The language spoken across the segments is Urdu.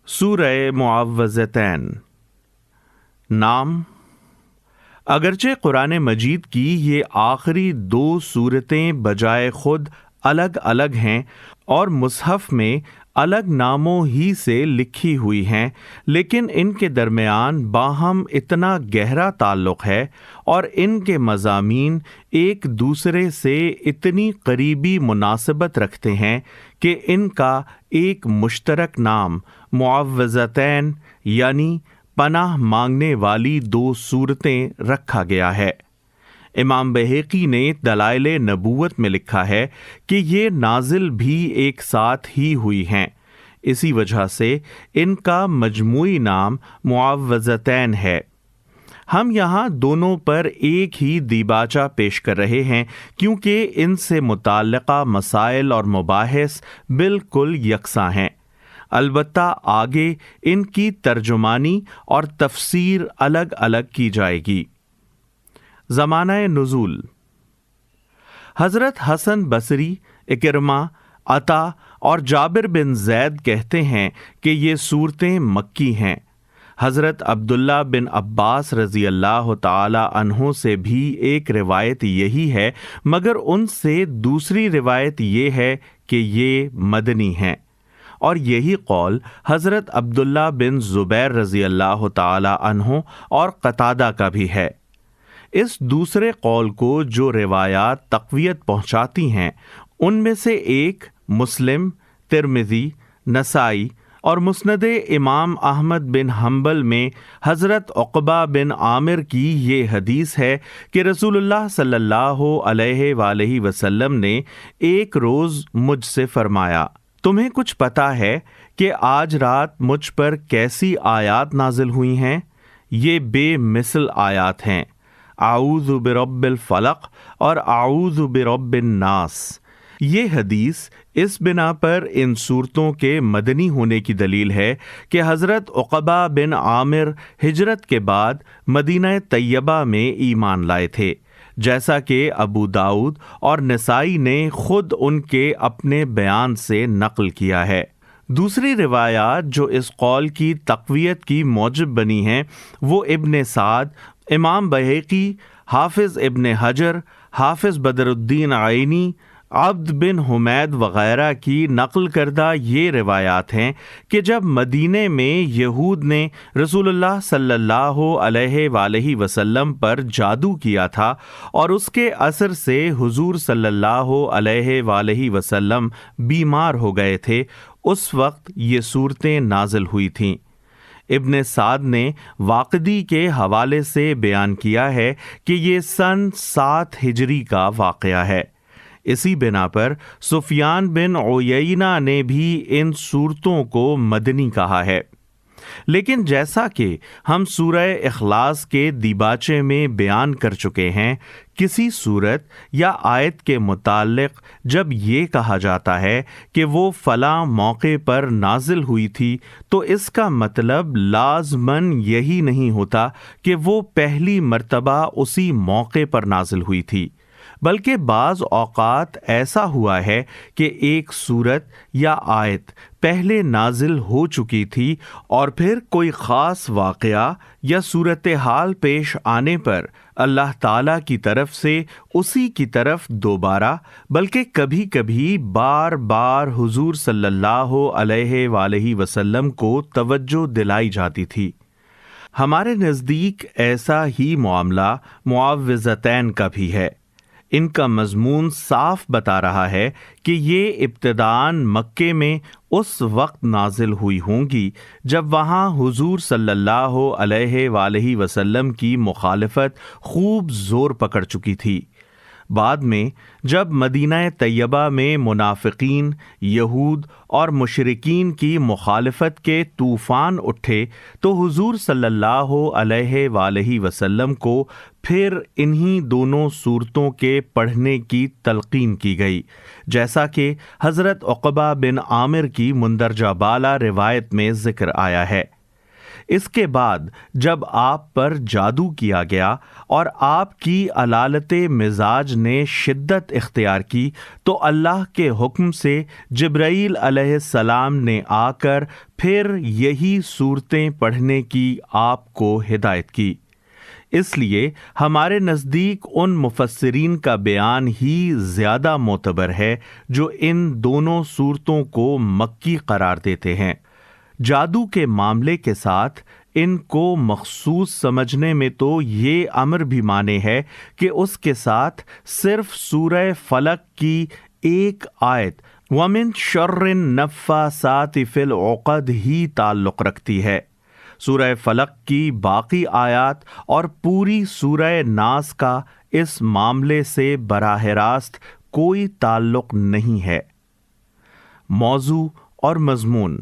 سورہ معوذتین۔ نام: اگرچہ قرآن مجید کی یہ آخری دو صورتیں بجائے خود الگ الگ ہیں اور مصحف میں الگ ناموں ہی سے لکھی ہوئی ہیں، لیکن ان کے درمیان باہم اتنا گہرا تعلق ہے اور ان کے مضامین ایک دوسرے سے اتنی قریبی مناسبت رکھتے ہیں کہ ان کا ایک مشترک نام معوذتین یعنی پناہ مانگنے والی دو صورتیں رکھا گیا ہے۔ امام بہیقی نے دلائل نبوت میں لکھا ہے کہ یہ نازل بھی ایک ساتھ ہی ہوئی ہیں، اسی وجہ سے ان کا مجموعی نام معوذتین ہے۔ ہم یہاں دونوں پر ایک ہی دیباچہ پیش کر رہے ہیں کیونکہ ان سے متعلقہ مسائل اور مباحث بالکل یکساں ہیں، البتہ آگے ان کی ترجمانی اور تفسیر الگ الگ کی جائے گی۔ زمانہ نزول: حضرت حسن بصری، اکرمہ، عطا اور جابر بن زید کہتے ہیں کہ یہ صورتیں مکی ہیں۔ حضرت عبداللہ بن عباس رضی اللہ تعالی عنہ سے بھی ایک روایت یہی ہے، مگر ان سے دوسری روایت یہ ہے کہ یہ مدنی ہیں، اور یہی قول حضرت عبداللہ بن زبیر رضی اللہ تعالی عنہ اور قتادہ کا بھی ہے۔ اس دوسرے قول کو جو روایات تقویت پہنچاتی ہیں ان میں سے ایک مسلم، ترمذی، نسائی اور مسند امام احمد بن حنبل میں حضرت عقبہ بن عامر کی یہ حدیث ہے کہ رسول اللہ صلی اللہ علیہ وآلہ وسلم نے ایک روز مجھ سے فرمایا، تمہیں کچھ پتہ ہے کہ آج رات مجھ پر کیسی آیات نازل ہوئی ہیں؟ یہ بے مثل آیات ہیں، اعوذ برب الفلق اور اعوذ برب الناس۔ یہ حدیث اس بنا پر ان صورتوں کے مدنی ہونے کی دلیل ہے کہ حضرت عقبہ بن عامر ہجرت کے بعد مدینہ طیبہ میں ایمان لائے تھے، جیسا کہ ابو داؤد اور نسائی نے خود ان کے اپنے بیان سے نقل کیا ہے۔ دوسری روایات جو اس قول کی تقویت کی موجب بنی ہیں وہ ابن سعد، امام بہیقی، حافظ ابن حجر، حافظ بدر الدین عینی، عبد بن حمید وغیرہ کی نقل کردہ یہ روایات ہیں کہ جب مدینے میں یہود نے رسول اللہ صلی اللہ علیہ وآلہ وسلم پر جادو کیا تھا اور اس کے اثر سے حضور صلی اللہ علیہ وآلہ وسلم بیمار ہو گئے تھے، اس وقت یہ صورتیں نازل ہوئی تھیں۔ ابن سعد نے واقدی کے حوالے سے بیان کیا ہے کہ یہ سن 7 ہجری کا واقعہ ہے۔ اسی بنا پر سفیان بن عیینہ نے بھی ان صورتوں کو مدنی کہا ہے۔ لیکن جیسا کہ ہم سورہ اخلاص کے دیباچے میں بیان کر چکے ہیں، کسی صورت یا آیت کے متعلق جب یہ کہا جاتا ہے کہ وہ فلاں موقع پر نازل ہوئی تھی تو اس کا مطلب لازماً یہی نہیں ہوتا کہ وہ پہلی مرتبہ اسی موقع پر نازل ہوئی تھی، بلکہ بعض اوقات ایسا ہوا ہے کہ ایک صورت یا آیت پہلے نازل ہو چکی تھی اور پھر کوئی خاص واقعہ یا صورتحال پیش آنے پر اللہ تعالیٰ کی طرف سے اسی کی طرف دوبارہ، بلکہ کبھی کبھی بار بار حضور صلی اللہ علیہ وآلہ وسلم کو توجہ دلائی جاتی تھی۔ ہمارے نزدیک ایسا ہی معاملہ معوذتین کا بھی ہے۔ ان کا مضمون صاف بتا رہا ہے کہ یہ ابتداءً مکے میں اس وقت نازل ہوئی ہوں گی جب وہاں حضور صلی اللہ علیہ وآلہ وسلم کی مخالفت خوب زور پکڑ چکی تھی۔ بعد میں جب مدینہ طیبہ میں منافقین، یہود اور مشرکین کی مخالفت کے طوفان اٹھے تو حضور صلی اللہ علیہ وآلہ وسلم کو پھر انہی دونوں صورتوں کے پڑھنے کی تلقین کی گئی، جیسا کہ حضرت عقبہ بن عامر کی مندرجہ بالا روایت میں ذکر آیا ہے۔ اس کے بعد جب آپ پر جادو کیا گیا اور آپ کی علالت مزاج نے شدت اختیار کی تو اللہ کے حکم سے جبرائیل علیہ السلام نے آ کر پھر یہی صورتیں پڑھنے کی آپ کو ہدایت کی۔ اس لیے ہمارے نزدیک ان مفسرین کا بیان ہی زیادہ معتبر ہے جو ان دونوں صورتوں کو مکی قرار دیتے ہیں۔ جادو کے معاملے کے ساتھ ان کو مخصوص سمجھنے میں تو یہ امر بھی مانے ہے کہ اس کے ساتھ صرف سورہ فلق کی ایک آیت وَمِن شَرِّ النَّفَّاثَاتِ فِی الْعُقَدِ ہی تعلق رکھتی ہے۔ سورہ فلق کی باقی آیات اور پوری سورہ ناس کا اس معاملے سے براہ راست کوئی تعلق نہیں ہے۔ موضوع اور مضمون: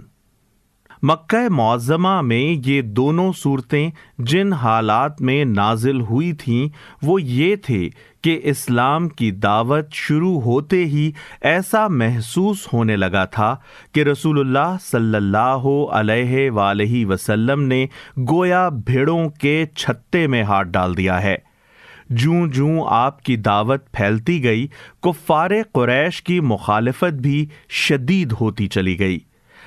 مکہ معظمہ میں یہ دونوں صورتیں جن حالات میں نازل ہوئی تھیں وہ یہ تھے کہ اسلام کی دعوت شروع ہوتے ہی ایسا محسوس ہونے لگا تھا کہ رسول اللہ صلی اللہ علیہ وآلہ وسلم نے گویا بھیڑوں کے چھتے میں ہاتھ ڈال دیا ہے۔ جوں جوں آپ کی دعوت پھیلتی گئی، کفار قریش کی مخالفت بھی شدید ہوتی چلی گئی،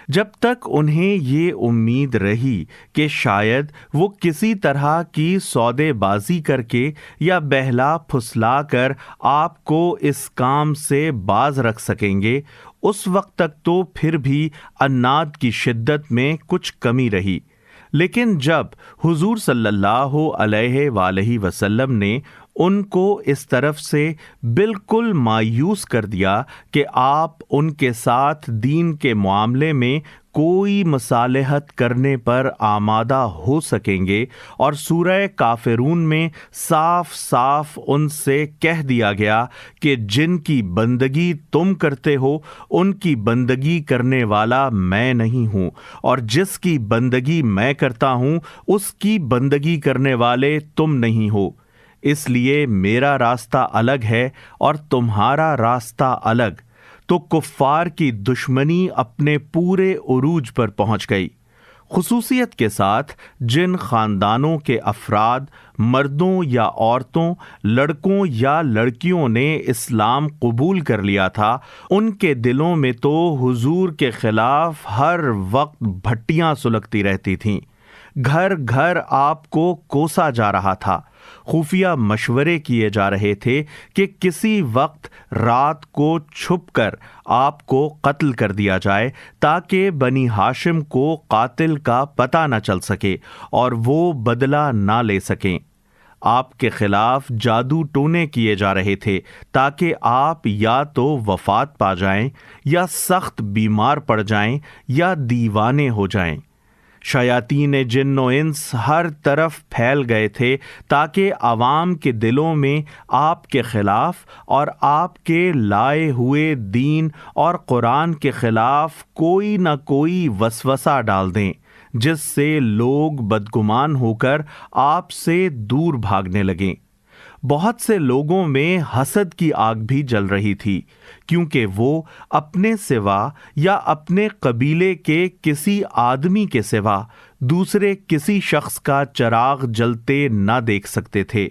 جب تک انہیں یہ امید رہی کہ شاید وہ کسی طرح کی سودے بازی کر کے یا بہلا پھسلا کر آپ کو اس کام سے باز رکھ سکیں گے، اس وقت تک تو پھر بھی عناد کی شدت میں کچھ کمی رہی۔ لیکن جب حضور صلی اللہ علیہ وآلہ وسلم نے ان کو اس طرف سے بالکل مایوس کر دیا کہ آپ ان کے ساتھ دین کے معاملے میں کوئی مصالحت کرنے پر آمادہ ہو سکیں گے، اور سورہ کافرون میں صاف صاف ان سے کہہ دیا گیا کہ جن کی بندگی تم کرتے ہو ان کی بندگی کرنے والا میں نہیں ہوں، اور جس کی بندگی میں کرتا ہوں اس کی بندگی کرنے والے تم نہیں ہو، اس لیے میرا راستہ الگ ہے اور تمہارا راستہ الگ، تو کفار کی دشمنی اپنے پورے عروج پر پہنچ گئی۔ خصوصیت کے ساتھ جن خاندانوں کے افراد، مردوں یا عورتوں، لڑکوں یا لڑکیوں نے اسلام قبول کر لیا تھا، ان کے دلوں میں تو حضور کے خلاف ہر وقت بھٹیاں سلگتی رہتی تھیں۔ گھر گھر آپ کو کوسا جا رہا تھا، خفیہ مشورے کیے جا رہے تھے کہ کسی وقت رات کو چھپ کر آپ کو قتل کر دیا جائے تاکہ بنی ہاشم کو قاتل کا پتہ نہ چل سکے اور وہ بدلہ نہ لے سکیں۔ آپ کے خلاف جادو ٹونے کیے جا رہے تھے تاکہ آپ یا تو وفات پا جائیں یا سخت بیمار پڑ جائیں یا دیوانے ہو جائیں۔ شیاطین جن و انس ہر طرف پھیل گئے تھے تاکہ عوام کے دلوں میں آپ کے خلاف اور آپ کے لائے ہوئے دین اور قرآن کے خلاف کوئی نہ کوئی وسوسہ ڈال دیں، جس سے لوگ بدگمان ہو کر آپ سے دور بھاگنے لگیں۔ بہت سے لوگوں میں حسد کی آگ بھی جل رہی تھی، کیونکہ وہ اپنے سوا یا اپنے قبیلے کے کسی آدمی کے سوا دوسرے کسی شخص کا چراغ جلتے نہ دیکھ سکتے تھے۔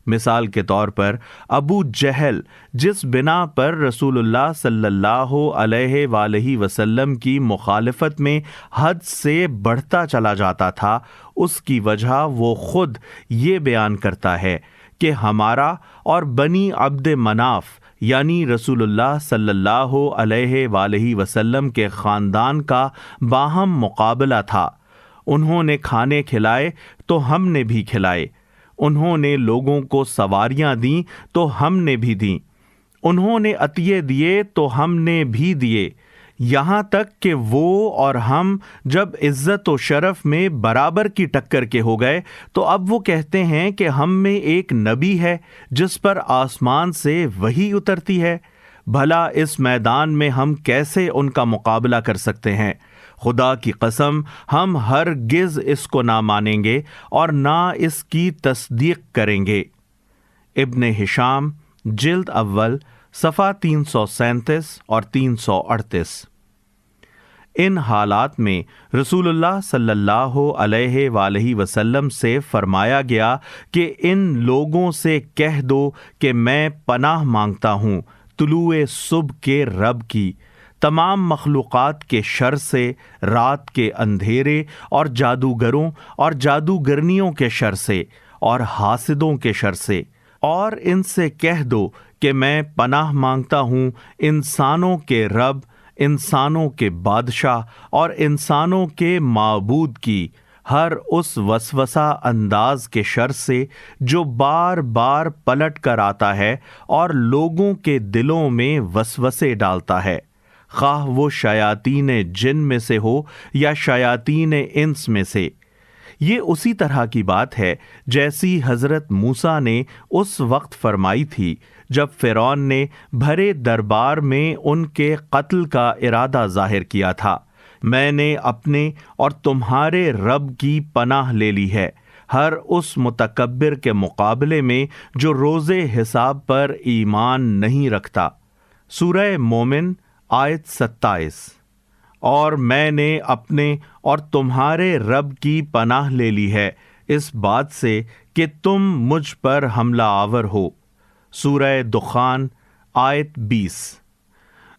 مثال کے طور پر ابو جہل جس بنا پر رسول اللہ صلی اللہ علیہ وآلہ وسلم کی مخالفت میں حد سے بڑھتا چلا جاتا تھا، اس کی وجہ وہ خود یہ بیان کرتا ہے کہ ہمارا اور بنی عبد مناف یعنی رسول اللہ صلی اللہ علیہ وآلہ وسلم کے خاندان کا باہم مقابلہ تھا۔ انہوں نے کھانے کھلائے تو ہم نے بھی کھلائے، انہوں نے لوگوں کو سواریاں دیں تو ہم نے بھی دیں، انہوں نے عطیے دیے تو ہم نے بھی دیے، یہاں تک کہ وہ اور ہم جب عزت و شرف میں برابر کی ٹکر کے ہو گئے تو اب وہ کہتے ہیں کہ ہم میں ایک نبی ہے جس پر آسمان سے وحی اترتی ہے۔ بھلا اس میدان میں ہم کیسے ان کا مقابلہ کر سکتے ہیں؟ خدا کی قسم ہم ہرگز اس کو نہ مانیں گے اور نہ اس کی تصدیق کریں گے۔ ابن ہشام جلد اول صفحہ 337 اور 338۔ ان حالات میں رسول اللہ صلی اللہ علیہ وآلہ وسلم سے فرمایا گیا کہ ان لوگوں سے کہہ دو کہ میں پناہ مانگتا ہوں طلوع صبح کے رب کی، تمام مخلوقات کے شر سے، رات کے اندھیرے اور جادوگروں اور جادوگرنیوں کے شر سے اور حاسدوں کے شر سے، اور ان سے کہہ دو کہ میں پناہ مانگتا ہوں انسانوں کے رب، انسانوں کے بادشاہ اور انسانوں کے معبود کی ہر اس وسوسہ انداز کے شر سے جو بار بار پلٹ کر آتا ہے اور لوگوں کے دلوں میں وسوسے ڈالتا ہے، خواہ وہ شیاطین جن میں سے ہو یا شیاطین انس میں سے۔ یہ اسی طرح کی بات ہے جیسی حضرت موسیٰ نے اس وقت فرمائی تھی جب فرعون نے بھرے دربار میں ان کے قتل کا ارادہ ظاہر کیا تھا، میں نے اپنے اور تمہارے رب کی پناہ لے لی ہے، ہر اس متکبر کے مقابلے میں جو روز حساب پر ایمان نہیں رکھتا۔ سورہ مومن آیت 27۔ اور میں نے اپنے اور تمہارے رب کی پناہ لے لی ہے اس بات سے کہ تم مجھ پر حملہ آور ہو۔ سورہ دخان آیت 20۔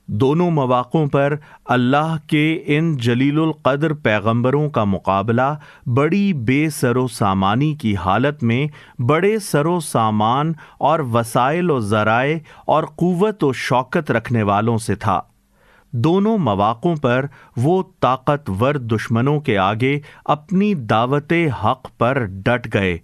دونوں مواقعوں پر اللہ کے ان جلیل القدر پیغمبروں کا مقابلہ بڑی بے سر و سامانی کی حالت میں بڑے سر و سامان اور وسائل و ذرائع اور قوت و شوکت رکھنے والوں سے تھا۔ دونوں مواقعوں پر وہ طاقتور دشمنوں کے آگے اپنی دعوت حق پر ڈٹ گئے،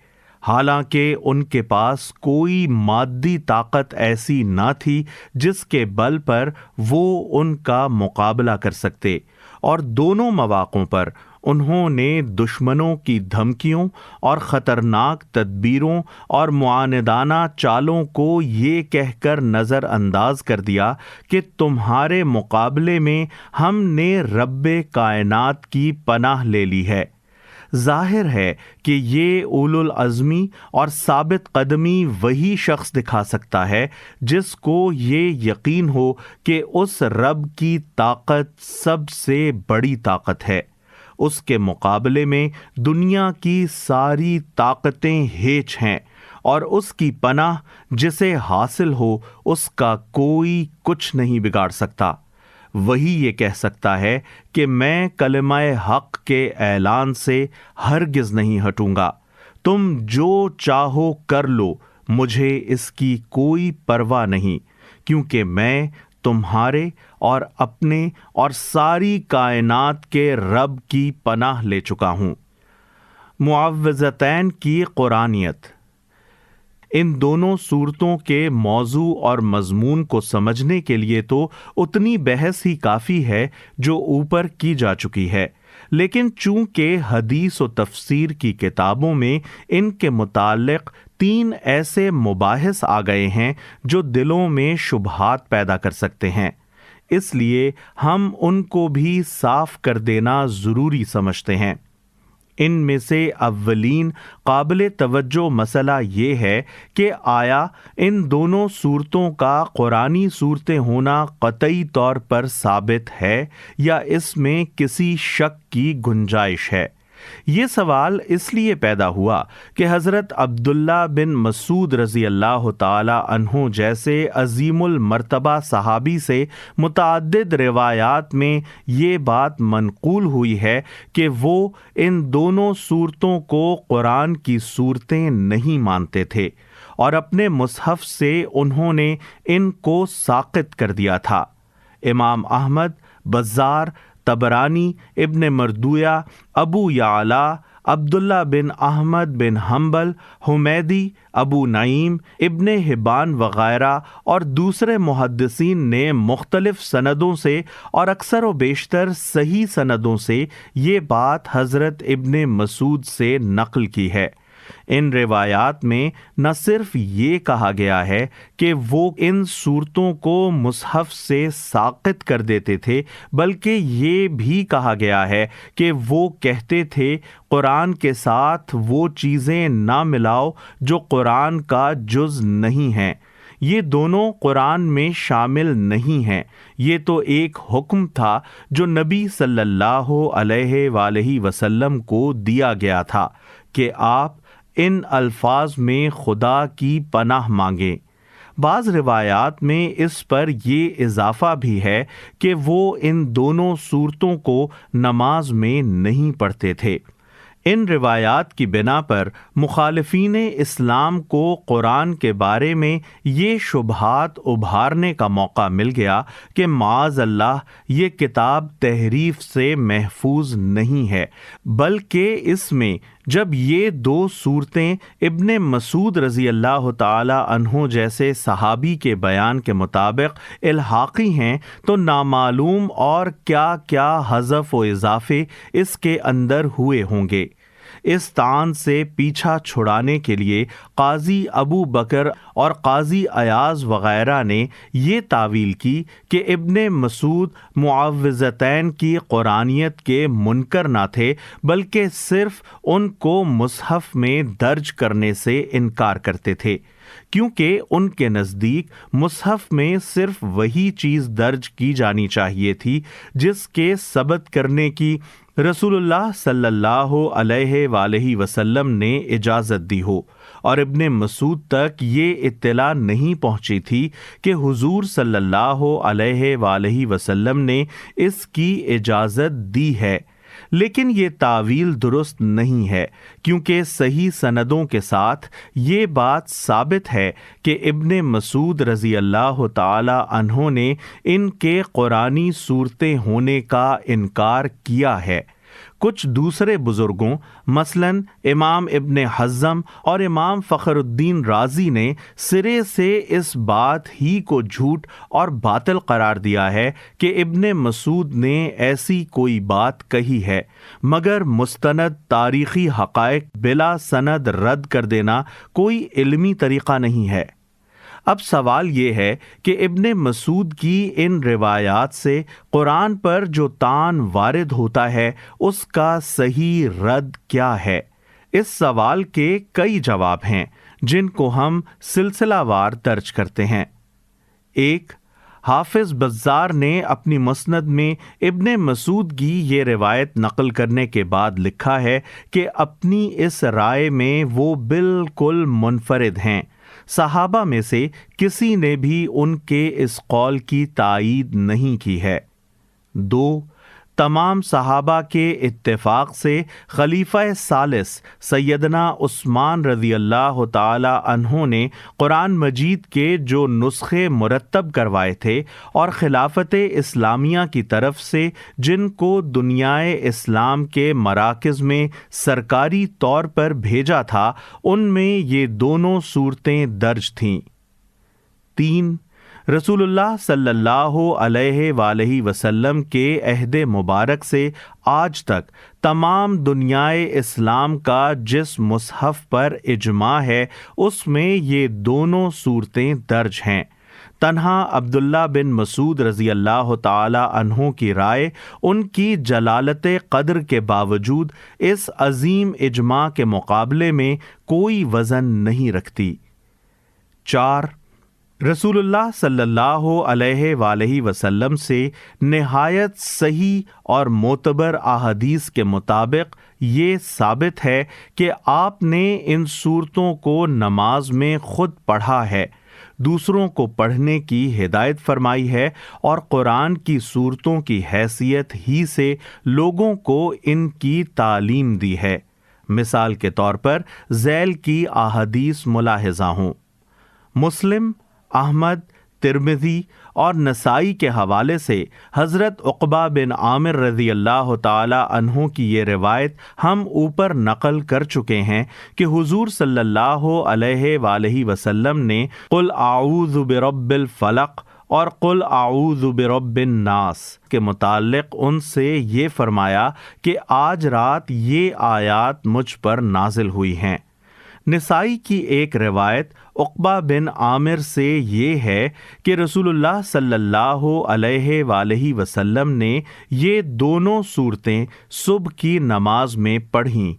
حالانکہ ان کے پاس کوئی مادی طاقت ایسی نہ تھی جس کے بل پر وہ ان کا مقابلہ کر سکتے، اور دونوں مواقعوں پر انہوں نے دشمنوں کی دھمکیوں اور خطرناک تدبیروں اور معاندانہ چالوں کو یہ کہہ کر نظر انداز کر دیا کہ تمہارے مقابلے میں ہم نے رب کائنات کی پناہ لے لی ہے۔ ظاہر ہے کہ یہ اولو العزمی اور ثابت قدمی وہی شخص دکھا سکتا ہے جس کو یہ یقین ہو کہ اس رب کی طاقت سب سے بڑی طاقت ہے، اس کے مقابلے میں دنیا کی ساری طاقتیں ہیچ ہیں، اور اس کی پناہ جسے حاصل ہو اس کا کوئی کچھ نہیں بگاڑ سکتا۔ وہی یہ کہہ سکتا ہے کہ میں کلمہ حق کے اعلان سے ہرگز نہیں ہٹوں گا، تم جو چاہو کر لو، مجھے اس کی کوئی پرواہ نہیں، کیونکہ میں تمہارے اور اپنے اور ساری کائنات کے رب کی پناہ لے چکا ہوں۔ معوذتین کی قرآنیت۔ ان دونوں صورتوں کے موضوع اور مضمون کو سمجھنے کے لیے تو اتنی بحث ہی کافی ہے جو اوپر کی جا چکی ہے، لیکن چونکہ حدیث و تفسیر کی کتابوں میں ان کے متعلق 3 ایسے مباحث آ گئے ہیں جو دلوں میں شبہات پیدا کر سکتے ہیں، اس لیے ہم ان کو بھی صاف کر دینا ضروری سمجھتے ہیں۔ ان میں سے اولین قابل توجہ مسئلہ یہ ہے کہ آیا ان دونوں صورتوں کا قرآنی صورتیں ہونا قطعی طور پر ثابت ہے یا اس میں کسی شک کی گنجائش ہے؟ یہ سوال اس لیے پیدا ہوا کہ حضرت عبداللہ بن مسعود رضی اللہ تعالی عنہ جیسے عظیم المرتبہ صحابی سے متعدد روایات میں یہ بات منقول ہوئی ہے کہ وہ ان دونوں صورتوں کو قرآن کی صورتیں نہیں مانتے تھے، اور اپنے مصحف سے انہوں نے ان کو ساقط کر دیا تھا۔ امام احمد، بزار، طبرانی، ابن مردویہ، ابو یعلا، عبداللہ بن احمد بن حنبل، حمیدی، ابو نعیم، ابن حبان وغیرہ اور دوسرے محدثین نے مختلف سندوں سے اور اکثر و بیشتر صحیح سندوں سے یہ بات حضرت ابن مسعود سے نقل کی ہے۔ ان روایات میں نہ صرف یہ کہا گیا ہے کہ وہ ان صورتوں کو مصحف سے ساقط کر دیتے تھے، بلکہ یہ بھی کہا گیا ہے کہ وہ کہتے تھے قرآن کے ساتھ وہ چیزیں نہ ملاؤ جو قرآن کا جز نہیں ہیں، یہ دونوں قرآن میں شامل نہیں ہیں۔ یہ تو ایک حکم تھا جو نبی صلی اللہ علیہ وآلہ وسلم کو دیا گیا تھا کہ آپ ان الفاظ میں خدا کی پناہ مانگیں۔ بعض روایات میں اس پر یہ اضافہ بھی ہے کہ وہ ان دونوں صورتوں کو نماز میں نہیں پڑھتے تھے۔ ان روایات کی بنا پر مخالفین اسلام کو قرآن کے بارے میں یہ شبہات ابھارنے کا موقع مل گیا کہ معاذ اللہ یہ کتاب تحریف سے محفوظ نہیں ہے، بلکہ اس میں جب یہ دو صورتیں ابن مسعود رضی اللہ تعالی عنہ جیسے صحابی کے بیان کے مطابق الحاقی ہیں تو نامعلوم اور کیا کیا حذف و اضافے اس کے اندر ہوئے ہوں گے۔ اس طعن سے پیچھا چھڑانے کے لیے قاضی ابو بکر اور قاضی ایاز وغیرہ نے یہ تاویل کی کہ ابن مسعود معوذتین کی قرآنیت کے منکر نہ تھے، بلکہ صرف ان کو مصحف میں درج کرنے سے انکار کرتے تھے، کیونکہ ان کے نزدیک مصحف میں صرف وہی چیز درج کی جانی چاہیے تھی جس کے ثبت کرنے کی رسول اللہ صلی اللہ علیہ وآلہ وسلم نے اجازت دی ہو، اور ابن مسعود تک یہ اطلاع نہیں پہنچی تھی کہ حضور صلی اللہ علیہ وآلہ وسلم نے اس کی اجازت دی ہے۔ لیکن یہ تعویل درست نہیں ہے، کیونکہ صحیح سندوں کے ساتھ یہ بات ثابت ہے کہ ابن مسعود رضی اللہ تعالی عنہ نے ان کے قرآنی صورتیں ہونے کا انکار کیا ہے۔ کچھ دوسرے بزرگوں مثلاً امام ابن حزم اور امام فخر الدین رازی نے سرے سے اس بات ہی کو جھوٹ اور باطل قرار دیا ہے کہ ابن مسعود نے ایسی کوئی بات کہی ہے، مگر مستند تاریخی حقائق بلا سند رد کر دینا کوئی علمی طریقہ نہیں ہے۔ اب سوال یہ ہے کہ ابن مسعود کی ان روایات سے قرآن پر جو طعن وارد ہوتا ہے اس کا صحیح رد کیا ہے؟ اس سوال کے کئی جواب ہیں جن کو ہم سلسلہ وار درج کرتے ہیں۔ ایک، حافظ بزار نے اپنی مسند میں ابن مسعود کی یہ روایت نقل کرنے کے بعد لکھا ہے کہ اپنی اس رائے میں وہ بالکل منفرد ہیں، صحابہ میں سے کسی نے بھی ان کے اس قول کی تائید نہیں کی ہے۔ دو، تمام صحابہ کے اتفاق سے خلیفہ ثالث سیدنا عثمان رضی اللہ تعالی عنہ نے قرآن مجید کے جو نسخے مرتب کروائے تھے اور خلافت اسلامیہ کی طرف سے جن کو دنیائے اسلام کے مراکز میں سرکاری طور پر بھیجا تھا، ان میں یہ دونوں صورتیں درج تھیں۔ تین، رسول اللہ صلی اللہ علیہ وآلہ وسلم کے عہد مبارک سے آج تک تمام دنیائے اسلام کا جس مصحف پر اجماع ہے اس میں یہ دونوں صورتیں درج ہیں۔ تنہا عبداللہ بن مسعود رضی اللہ تعالی عنہ کی رائے ان کی جلالت قدر کے باوجود اس عظیم اجماع کے مقابلے میں کوئی وزن نہیں رکھتی۔ چار، رسول اللہ صلی اللہ علیہ وآلہ وسلم سے نہایت صحیح اور معتبر احادیث کے مطابق یہ ثابت ہے کہ آپ نے ان صورتوں کو نماز میں خود پڑھا ہے، دوسروں کو پڑھنے کی ہدایت فرمائی ہے، اور قرآن کی صورتوں کی حیثیت ہی سے لوگوں کو ان کی تعلیم دی ہے۔ مثال کے طور پر ذیل کی احادیث ملاحظہ ہوں۔ مسلم، احمد، ترمذی اور نسائی کے حوالے سے حضرت عقبہ بن عامر رضی اللہ تعالی عنہ کی یہ روایت ہم اوپر نقل کر چکے ہیں کہ حضور صلی اللہ علیہ وآلہ وسلم نے قل اعوذ برب الفلق اور قل اعوذ برب الناس کے متعلق ان سے یہ فرمایا کہ آج رات یہ آیات مجھ پر نازل ہوئی ہیں۔ نسائی کی ایک روایت عقبہ بن عامر سے یہ ہے کہ رسول اللہ صلی اللہ علیہ وآلہ وسلم نے یہ دونوں صورتیں صبح کی نماز میں پڑھیں۔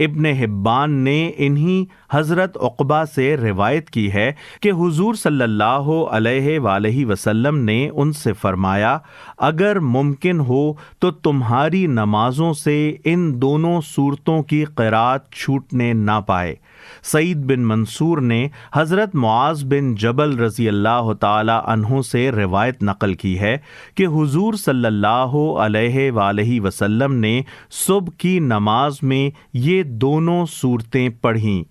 ابن حبان نے انہی حضرت عقبہ سے روایت کی ہے کہ حضور صلی اللہ علیہ وآلہ وسلم نے ان سے فرمایا، اگر ممکن ہو تو تمہاری نمازوں سے ان دونوں صورتوں کی قرات چھوٹنے نہ پائے۔ سعید بن منصور نے حضرت معاذ بن جبل رضی اللہ تعالی عنہ سے روایت نقل کی ہے کہ حضور صلی اللہ علیہ وآلہ وسلم نے صبح کی نماز میں یہ دونوں صورتیں پڑھیں۔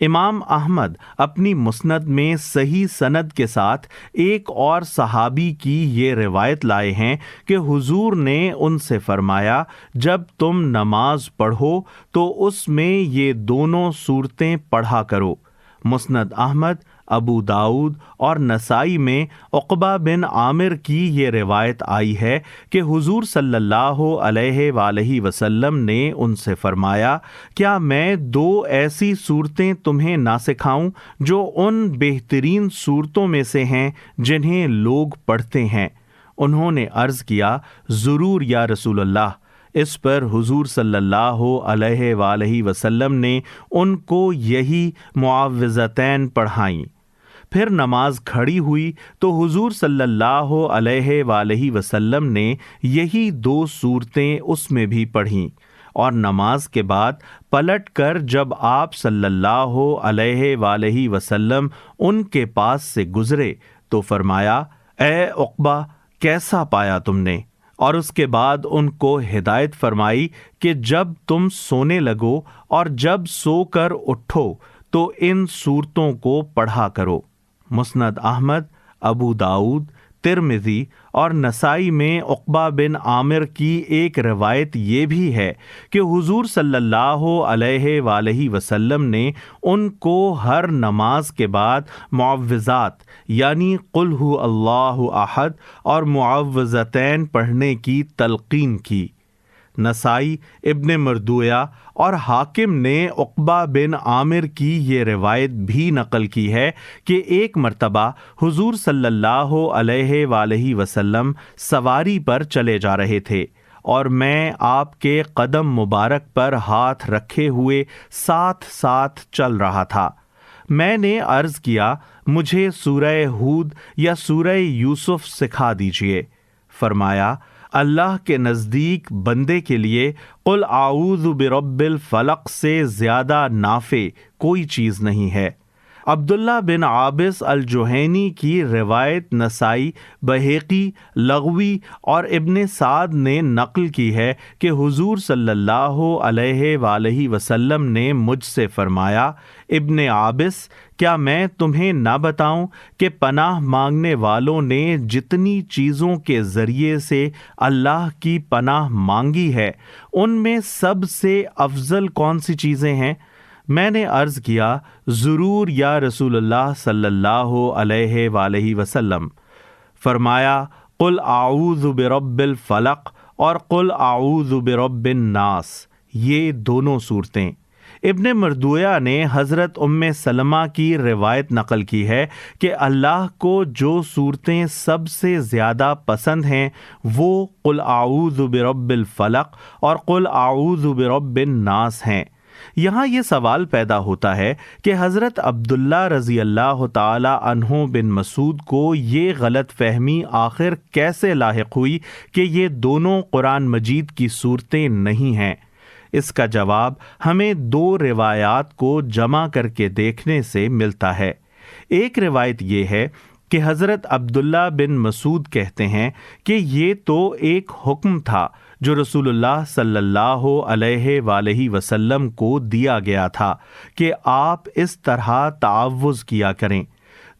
امام احمد اپنی مسند میں صحیح سند کے ساتھ ایک اور صحابی کی یہ روایت لائے ہیں کہ حضور نے ان سے فرمایا، جب تم نماز پڑھو تو اس میں یہ دونوں صورتیں پڑھا کرو۔ مسند احمد، ابو داؤد اور نسائی میں عقبہ بن عامر کی یہ روایت آئی ہے کہ حضور صلی اللہ علیہ وآلہ وسلم نے ان سے فرمایا، کیا میں دو ایسی صورتیں تمہیں نہ سکھاؤں جو ان بہترین صورتوں میں سے ہیں جنہیں لوگ پڑھتے ہیں؟ انہوں نے عرض کیا، ضرور یا رسول اللہ۔ اس پر حضور صلی اللہ علیہ وآلہ وسلم نے ان کو یہی معوذتین پڑھائیں۔ پھر نماز کھڑی ہوئی تو حضور صلی اللہ علیہ وآلہ وسلم نے یہی دو صورتیں اس میں بھی پڑھیں، اور نماز کے بعد پلٹ کر جب آپ صلی اللہ علیہ وآلہ وسلم ان کے پاس سے گزرے تو فرمایا، اے عقبہ، کیسا پایا تم نے؟ اور اس کے بعد ان کو ہدایت فرمائی کہ جب تم سونے لگو اور جب سو کر اٹھو تو ان صورتوں کو پڑھا کرو۔ مسند احمد، ابو داؤد، ترمذی اور نسائی میں عقبہ بن عامر کی ایک روایت یہ بھی ہے کہ حضور صلی اللہ علیہ وآلہ وسلم نے ان کو ہر نماز کے بعد معوذات یعنی قل هو اللہ احد اور معوذتین پڑھنے کی تلقین کی۔ نسائی، ابن مردویہ اور حاکم نے عقبہ بن عامر کی یہ روایت بھی نقل کی ہے کہ ایک مرتبہ حضور صلی اللہ علیہ وآلہ وسلم سواری پر چلے جا رہے تھے اور میں آپ کے قدم مبارک پر ہاتھ رکھے ہوئے ساتھ ساتھ چل رہا تھا۔ میں نے عرض کیا، مجھے سورہ ہود یا سورہ یوسف سکھا دیجیے۔ فرمایا، اللہ کے نزدیک بندے کے لیے قل اعوذ برب الفلق سے زیادہ نافع کوئی چیز نہیں ہے۔ عبداللہ بن عابس الجہینی کی روایت نسائی، بہیقی، لغوی اور ابن سعد نے نقل کی ہے کہ حضور صلی اللہ علیہ وآلہ وسلم نے مجھ سے فرمایا، ابن عابس، کیا میں تمہیں نہ بتاؤں کہ پناہ مانگنے والوں نے جتنی چیزوں کے ذریعے سے اللہ کی پناہ مانگی ہے ان میں سب سے افضل کون سی چیزیں ہیں؟ میں نے عرض کیا، ضرور یا رسول اللہ صلی اللہ علیہ وآلہ وسلم۔ فرمایا، قل اعوذ برب الفلق اور قل اعوذ برب الناس، یہ دونوں صورتیں۔ ابن مردویہ نے حضرت ام سلمہ کی روایت نقل کی ہے کہ اللہ کو جو صورتیں سب سے زیادہ پسند ہیں وہ قل اعوذ برب الفلق اور قل اعوذ برب الناس ہیں۔ یہاں یہ سوال پیدا ہوتا ہے کہ حضرت عبداللہ رضی اللہ تعالی عنہ بن مسعود کو یہ غلط فہمی آخر کیسے لاحق ہوئی کہ یہ دونوں قرآن مجید کی صورتیں نہیں ہیں؟ اس کا جواب ہمیں دو روایات کو جمع کر کے دیکھنے سے ملتا ہے۔ ایک روایت یہ ہے کہ حضرت عبداللہ بن مسعود کہتے ہیں کہ یہ تو ایک حکم تھا جو رسول اللہ صلی اللہ علیہ وآلہ وسلم کو دیا گیا تھا کہ آپ اس طرح تعوذ کیا کریں۔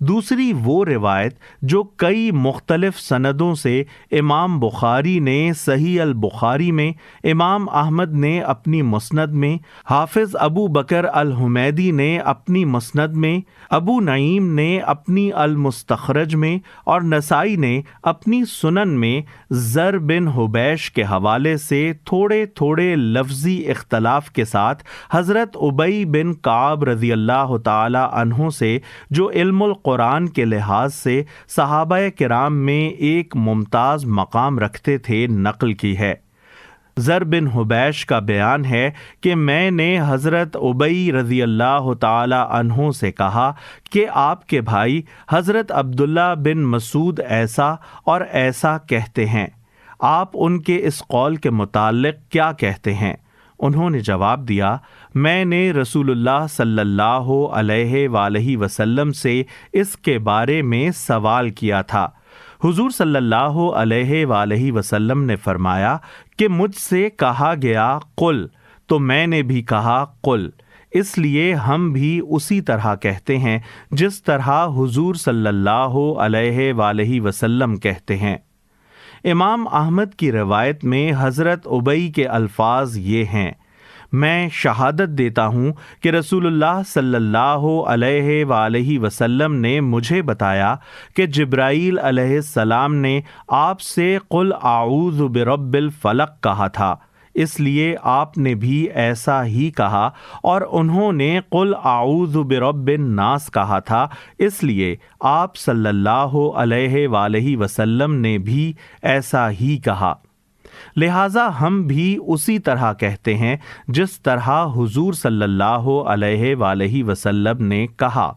دوسری وہ روایت جو کئی مختلف سندوں سے امام بخاری نے صحیح البخاری میں، امام احمد نے اپنی مسند میں، حافظ ابو بکر الحمیدی نے اپنی مسند میں، ابو نعیم نے اپنی المستخرج میں اور نسائی نے اپنی سنن میں زر بن حبیش کے حوالے سے تھوڑے تھوڑے لفظی اختلاف کے ساتھ حضرت ابی بن کعب رضی اللہ تعالی عنہ سے جو علم قرآن کے لحاظ سے صحابہ کرام میں ایک ممتاز مقام رکھتے تھے نقل کی ہے۔ زر بن حبیش کا بیان ہے کہ میں نے حضرت ابی رضی اللہ تعالی عنہ سے کہا کہ آپ کے بھائی حضرت عبداللہ بن مسعود ایسا اور ایسا کہتے ہیں، آپ ان کے اس قول کے متعلق کیا کہتے ہیں؟ انہوں نے جواب دیا، میں نے رسول اللہ صلی اللہ علیہ وآلہ وسلم سے اس کے بارے میں سوال کیا تھا۔ حضور صلی اللہ علیہ وآلہ وسلم نے فرمایا کہ مجھ سے کہا گیا قل، تو میں نے بھی کہا قل، اس لیے ہم بھی اسی طرح کہتے ہیں جس طرح حضور صلی اللہ علیہ وآلہ وسلم کہتے ہیں۔ امام احمد کی روایت میں حضرت ابی کے الفاظ یہ ہیں، میں شہادت دیتا ہوں کہ رسول اللہ صلی اللہ علیہ وآلہ وسلم نے مجھے بتایا کہ جبرائیل علیہ السلام نے آپ سے قل اعوذ برب الفلق کہا تھا، اس لیے آپ نے بھی ایسا ہی کہا، اور انہوں نے قل اعوذ برب الناس کہا تھا، اس لیے آپ صلی اللہ علیہ وآلہ وسلم نے بھی ایسا ہی کہا۔ لہٰذا ہم بھی اسی طرح کہتے ہیں جس طرح حضور صلی اللہ علیہ وآلہ وسلم نے کہا۔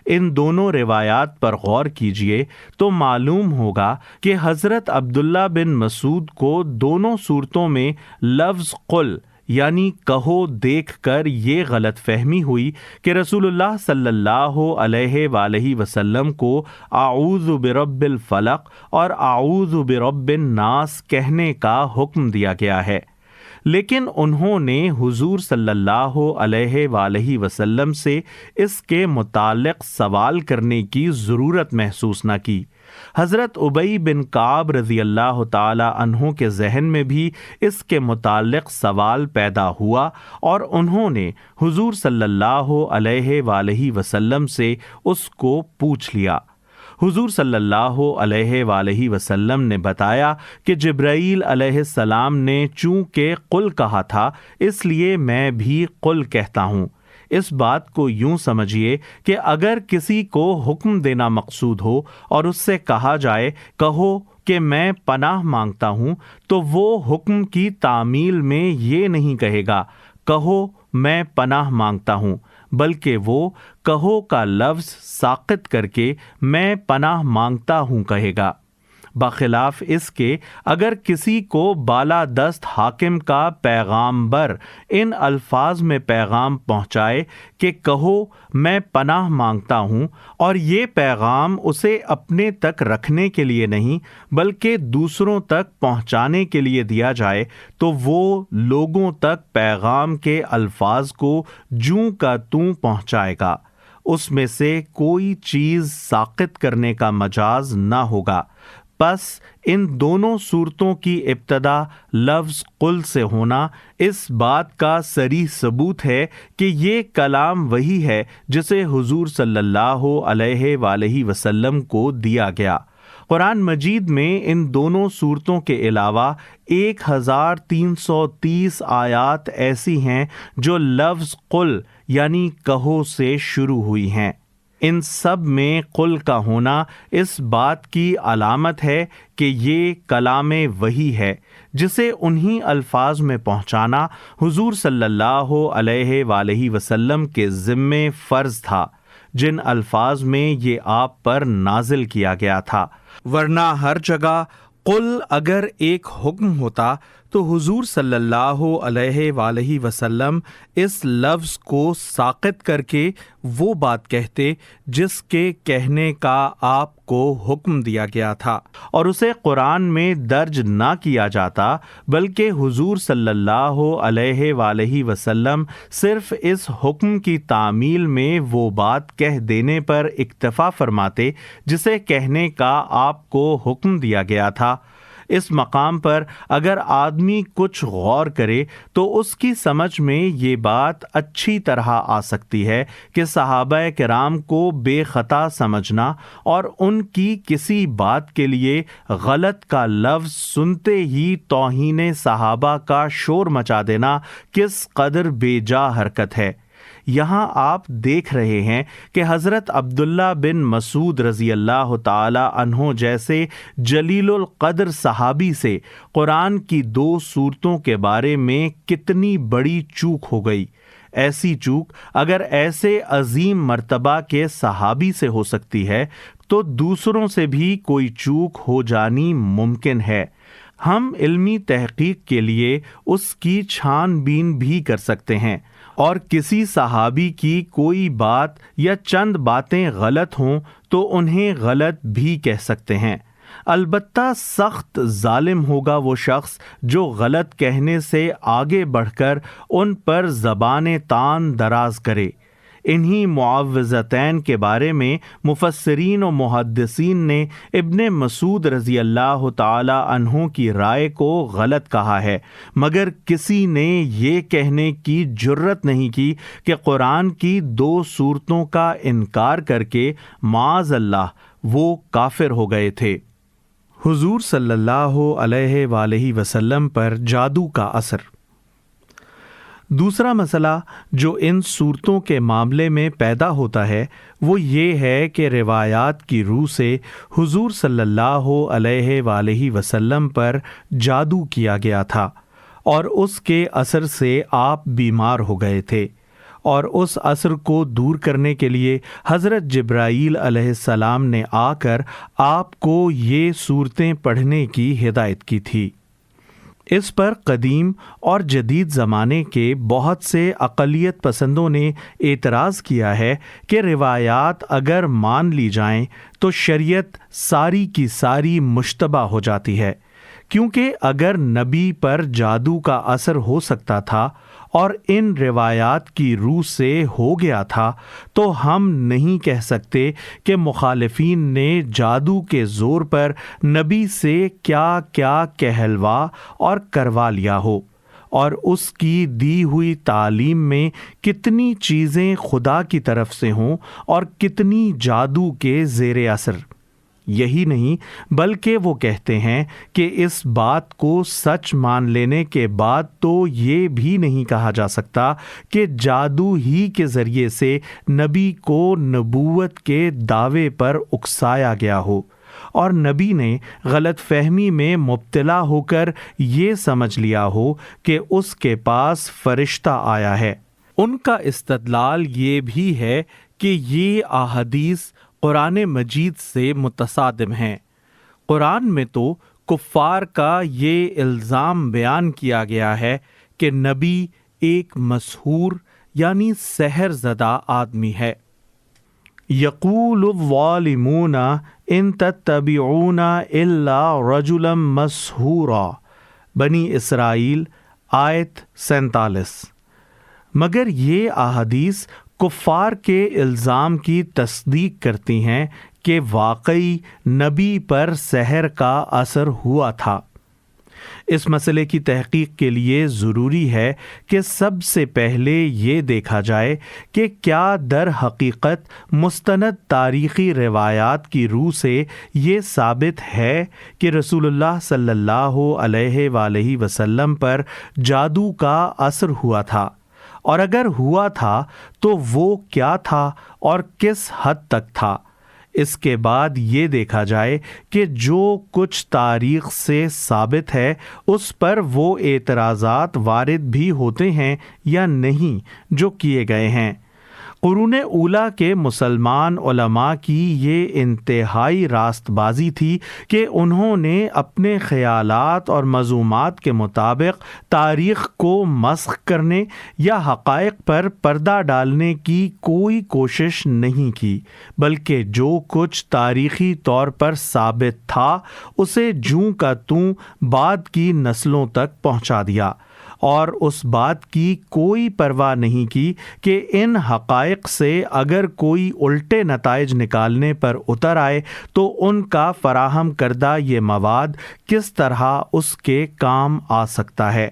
ان دونوں روایات پر غور کیجئے تو معلوم ہوگا کہ حضرت عبداللہ بن مسعود کو دونوں صورتوں میں لفظ قل یعنی کہو دیکھ کر یہ غلط فہمی ہوئی کہ رسول اللہ صلی اللہ علیہ وآلہ وسلم کو اعوذ برب الفلق اور اعوذ برب الناس کہنے کا حکم دیا گیا ہے، لیکن انہوں نے حضور صلی اللہ علیہ وآلہ وسلم سے اس کے متعلق سوال کرنے کی ضرورت محسوس نہ کی۔ حضرت ابی بن کعب رضی اللہ تعالی عنہ کے ذہن میں بھی اس کے متعلق سوال پیدا ہوا، اور انہوں نے حضور صلی اللہ علیہ وآلہ وسلم سے اس کو پوچھ لیا۔ حضور صلی اللہ علیہ وآلہ وسلم نے بتایا کہ جبرائیل علیہ السلام نے چونکہ قل کہا تھا، اس لیے میں بھی قل کہتا ہوں۔ اس بات کو یوں سمجھیے کہ اگر کسی کو حکم دینا مقصود ہو اور اس سے کہا جائے کہو کہ میں پناہ مانگتا ہوں، تو وہ حکم کی تعمیل میں یہ نہیں کہے گا کہو میں پناہ مانگتا ہوں، بلکہ وہ کہو کا لفظ ساقط کر کے میں پناہ مانگتا ہوں کہے گا۔ بخلاف اس کے اگر کسی کو بالادست حاکم کا پیغامبر ان الفاظ میں پیغام پہنچائے کہ کہو میں پناہ مانگتا ہوں، اور یہ پیغام اسے اپنے تک رکھنے کے لیے نہیں بلکہ دوسروں تک پہنچانے کے لیے دیا جائے، تو وہ لوگوں تک پیغام کے الفاظ کو جوں کا توں پہنچائے گا، اس میں سے کوئی چیز ساقط کرنے کا مجاز نہ ہوگا۔ بس ان دونوں صورتوں کی ابتدا لفظ قل سے ہونا اس بات کا صریح ثبوت ہے کہ یہ کلام وہی ہے جسے حضور صلی اللہ علیہ وآلہ وسلم کو دیا گیا۔ قرآن مجید میں ان دونوں صورتوں کے علاوہ 1330 آیات ایسی ہیں جو لفظ قل یعنی کہو سے شروع ہوئی ہیں۔ ان سب میں قل کا ہونا اس بات کی علامت ہے کہ یہ کلام وحی ہے جسے انہی الفاظ میں پہنچانا حضور صلی اللہ علیہ وآلہ وسلم کے ذمے فرض تھا، جن الفاظ میں یہ آپ پر نازل کیا گیا تھا، ورنہ ہر جگہ قل اگر ایک حکم ہوتا تو حضور صلی اللہ علیہ وآلہ وسلم اس لفظ کو ساقط کر کے وہ بات کہتے جس کے کہنے کا آپ کو حکم دیا گیا تھا، اور اسے قرآن میں درج نہ کیا جاتا، بلکہ حضور صلی اللہ علیہ وآلہ وسلم صرف اس حکم کی تعمیل میں وہ بات کہہ دینے پر اکتفا فرماتے جسے کہنے کا آپ کو حکم دیا گیا تھا۔ اس مقام پر اگر آدمی کچھ غور کرے تو اس کی سمجھ میں یہ بات اچھی طرح آ سکتی ہے کہ صحابہ کرام کو بے خطا سمجھنا اور ان کی کسی بات کے لیے غلط کا لفظ سنتے ہی توہین صحابہ کا شور مچا دینا کس قدر بے جا حرکت ہے۔ یہاں آپ دیکھ رہے ہیں کہ حضرت عبداللہ بن مسعود رضی اللہ تعالی عنہ جیسے جلیل القدر صحابی سے قرآن کی 2 سورتوں کے بارے میں کتنی بڑی چوک ہو گئی۔ ایسی چوک اگر ایسے عظیم مرتبہ کے صحابی سے ہو سکتی ہے تو دوسروں سے بھی کوئی چوک ہو جانی ممکن ہے۔ ہم علمی تحقیق کے لیے اس کی چھان بین بھی کر سکتے ہیں اور کسی صحابی کی کوئی بات یا چند باتیں غلط ہوں تو انہیں غلط بھی کہہ سکتے ہیں۔ البتہ سخت ظالم ہوگا وہ شخص جو غلط کہنے سے آگے بڑھ کر ان پر زبان تان دراز کرے۔ انہی معوذتین کے بارے میں مفسرین و محدثین نے ابن مسعود رضی اللہ تعالی عنہ کی رائے کو غلط کہا ہے، مگر کسی نے یہ کہنے کی جرت نہیں کی کہ قرآن کی 2 سورتوں کا انکار کر کے معاذ اللہ وہ کافر ہو گئے تھے۔ حضور صلی اللہ علیہ وآلہ وسلم پر جادو کا اثر۔ دوسرا مسئلہ جو ان صورتوں کے معاملے میں پیدا ہوتا ہے وہ یہ ہے کہ روایات کی روح سے حضور صلی اللہ علیہ وآلہ وسلم پر جادو کیا گیا تھا اور اس کے اثر سے آپ بیمار ہو گئے تھے، اور اس اثر کو دور کرنے کے لیے حضرت جبرائیل علیہ السلام نے آ کر آپ کو یہ صورتیں پڑھنے کی ہدایت کی تھی۔ اس پر قدیم اور جدید زمانے کے بہت سے اقلیت پسندوں نے اعتراض کیا ہے کہ روایات اگر مان لی جائیں تو شریعت ساری کی ساری مشتبہ ہو جاتی ہے، کیونکہ اگر نبی پر جادو کا اثر ہو سکتا تھا اور ان روایات کی روح سے ہو گیا تھا تو ہم نہیں کہہ سکتے کہ مخالفین نے جادو کے زور پر نبی سے کیا کیا کہلوا اور کروا لیا ہو، اور اس کی دی ہوئی تعلیم میں کتنی چیزیں خدا کی طرف سے ہوں اور کتنی جادو کے زیر اثر۔ یہی نہیں بلکہ وہ کہتے ہیں کہ اس بات کو سچ مان لینے کے بعد تو یہ بھی نہیں کہا جا سکتا کہ جادو ہی کے ذریعے سے نبی کو نبوت کے دعوے پر اکسایا گیا ہو اور نبی نے غلط فہمی میں مبتلا ہو کر یہ سمجھ لیا ہو کہ اس کے پاس فرشتہ آیا ہے۔ ان کا استدلال یہ بھی ہے کہ یہ احادیث قرآن مجید سے متصادم ہیں۔ قرآن میں تو کفار کا یہ الزام بیان کیا گیا ہے کہ نبی ایک مسحور یعنی سحر زدہ آدمی ہے۔ یقول الظالمون ان تتبعون الا رجلا مسحورا، بنی اسرائیل آیت 47۔ مگر یہ احادیث کفار کے الزام کی تصدیق کرتی ہیں کہ واقعی نبی پر سحر کا اثر ہوا تھا۔ اس مسئلے کی تحقیق کے لیے ضروری ہے کہ سب سے پہلے یہ دیکھا جائے کہ کیا در حقیقت مستند تاریخی روایات کی روح سے یہ ثابت ہے کہ رسول اللہ صلی اللہ علیہ وآلہ وسلم پر جادو کا اثر ہوا تھا، اور اگر ہوا تھا تو وہ کیا تھا اور کس حد تک تھا۔ اس کے بعد یہ دیکھا جائے کہ جو کچھ تاریخ سے ثابت ہے اس پر وہ اعتراضات وارد بھی ہوتے ہیں یا نہیں جو کیے گئے ہیں۔ قرون اولیٰ کے مسلمان علماء کی یہ انتہائی راست بازی تھی کہ انہوں نے اپنے خیالات اور مضمومات کے مطابق تاریخ کو مسخ کرنے یا حقائق پر پردہ ڈالنے کی کوئی کوشش نہیں کی، بلکہ جو کچھ تاریخی طور پر ثابت تھا اسے جوں کا توں بعد کی نسلوں تک پہنچا دیا، اور اس بات کی کوئی پرواہ نہیں کی کہ ان حقائق سے اگر کوئی الٹے نتائج نکالنے پر اتر آئے تو ان کا فراہم کردہ یہ مواد کس طرح اس کے کام آ سکتا ہے۔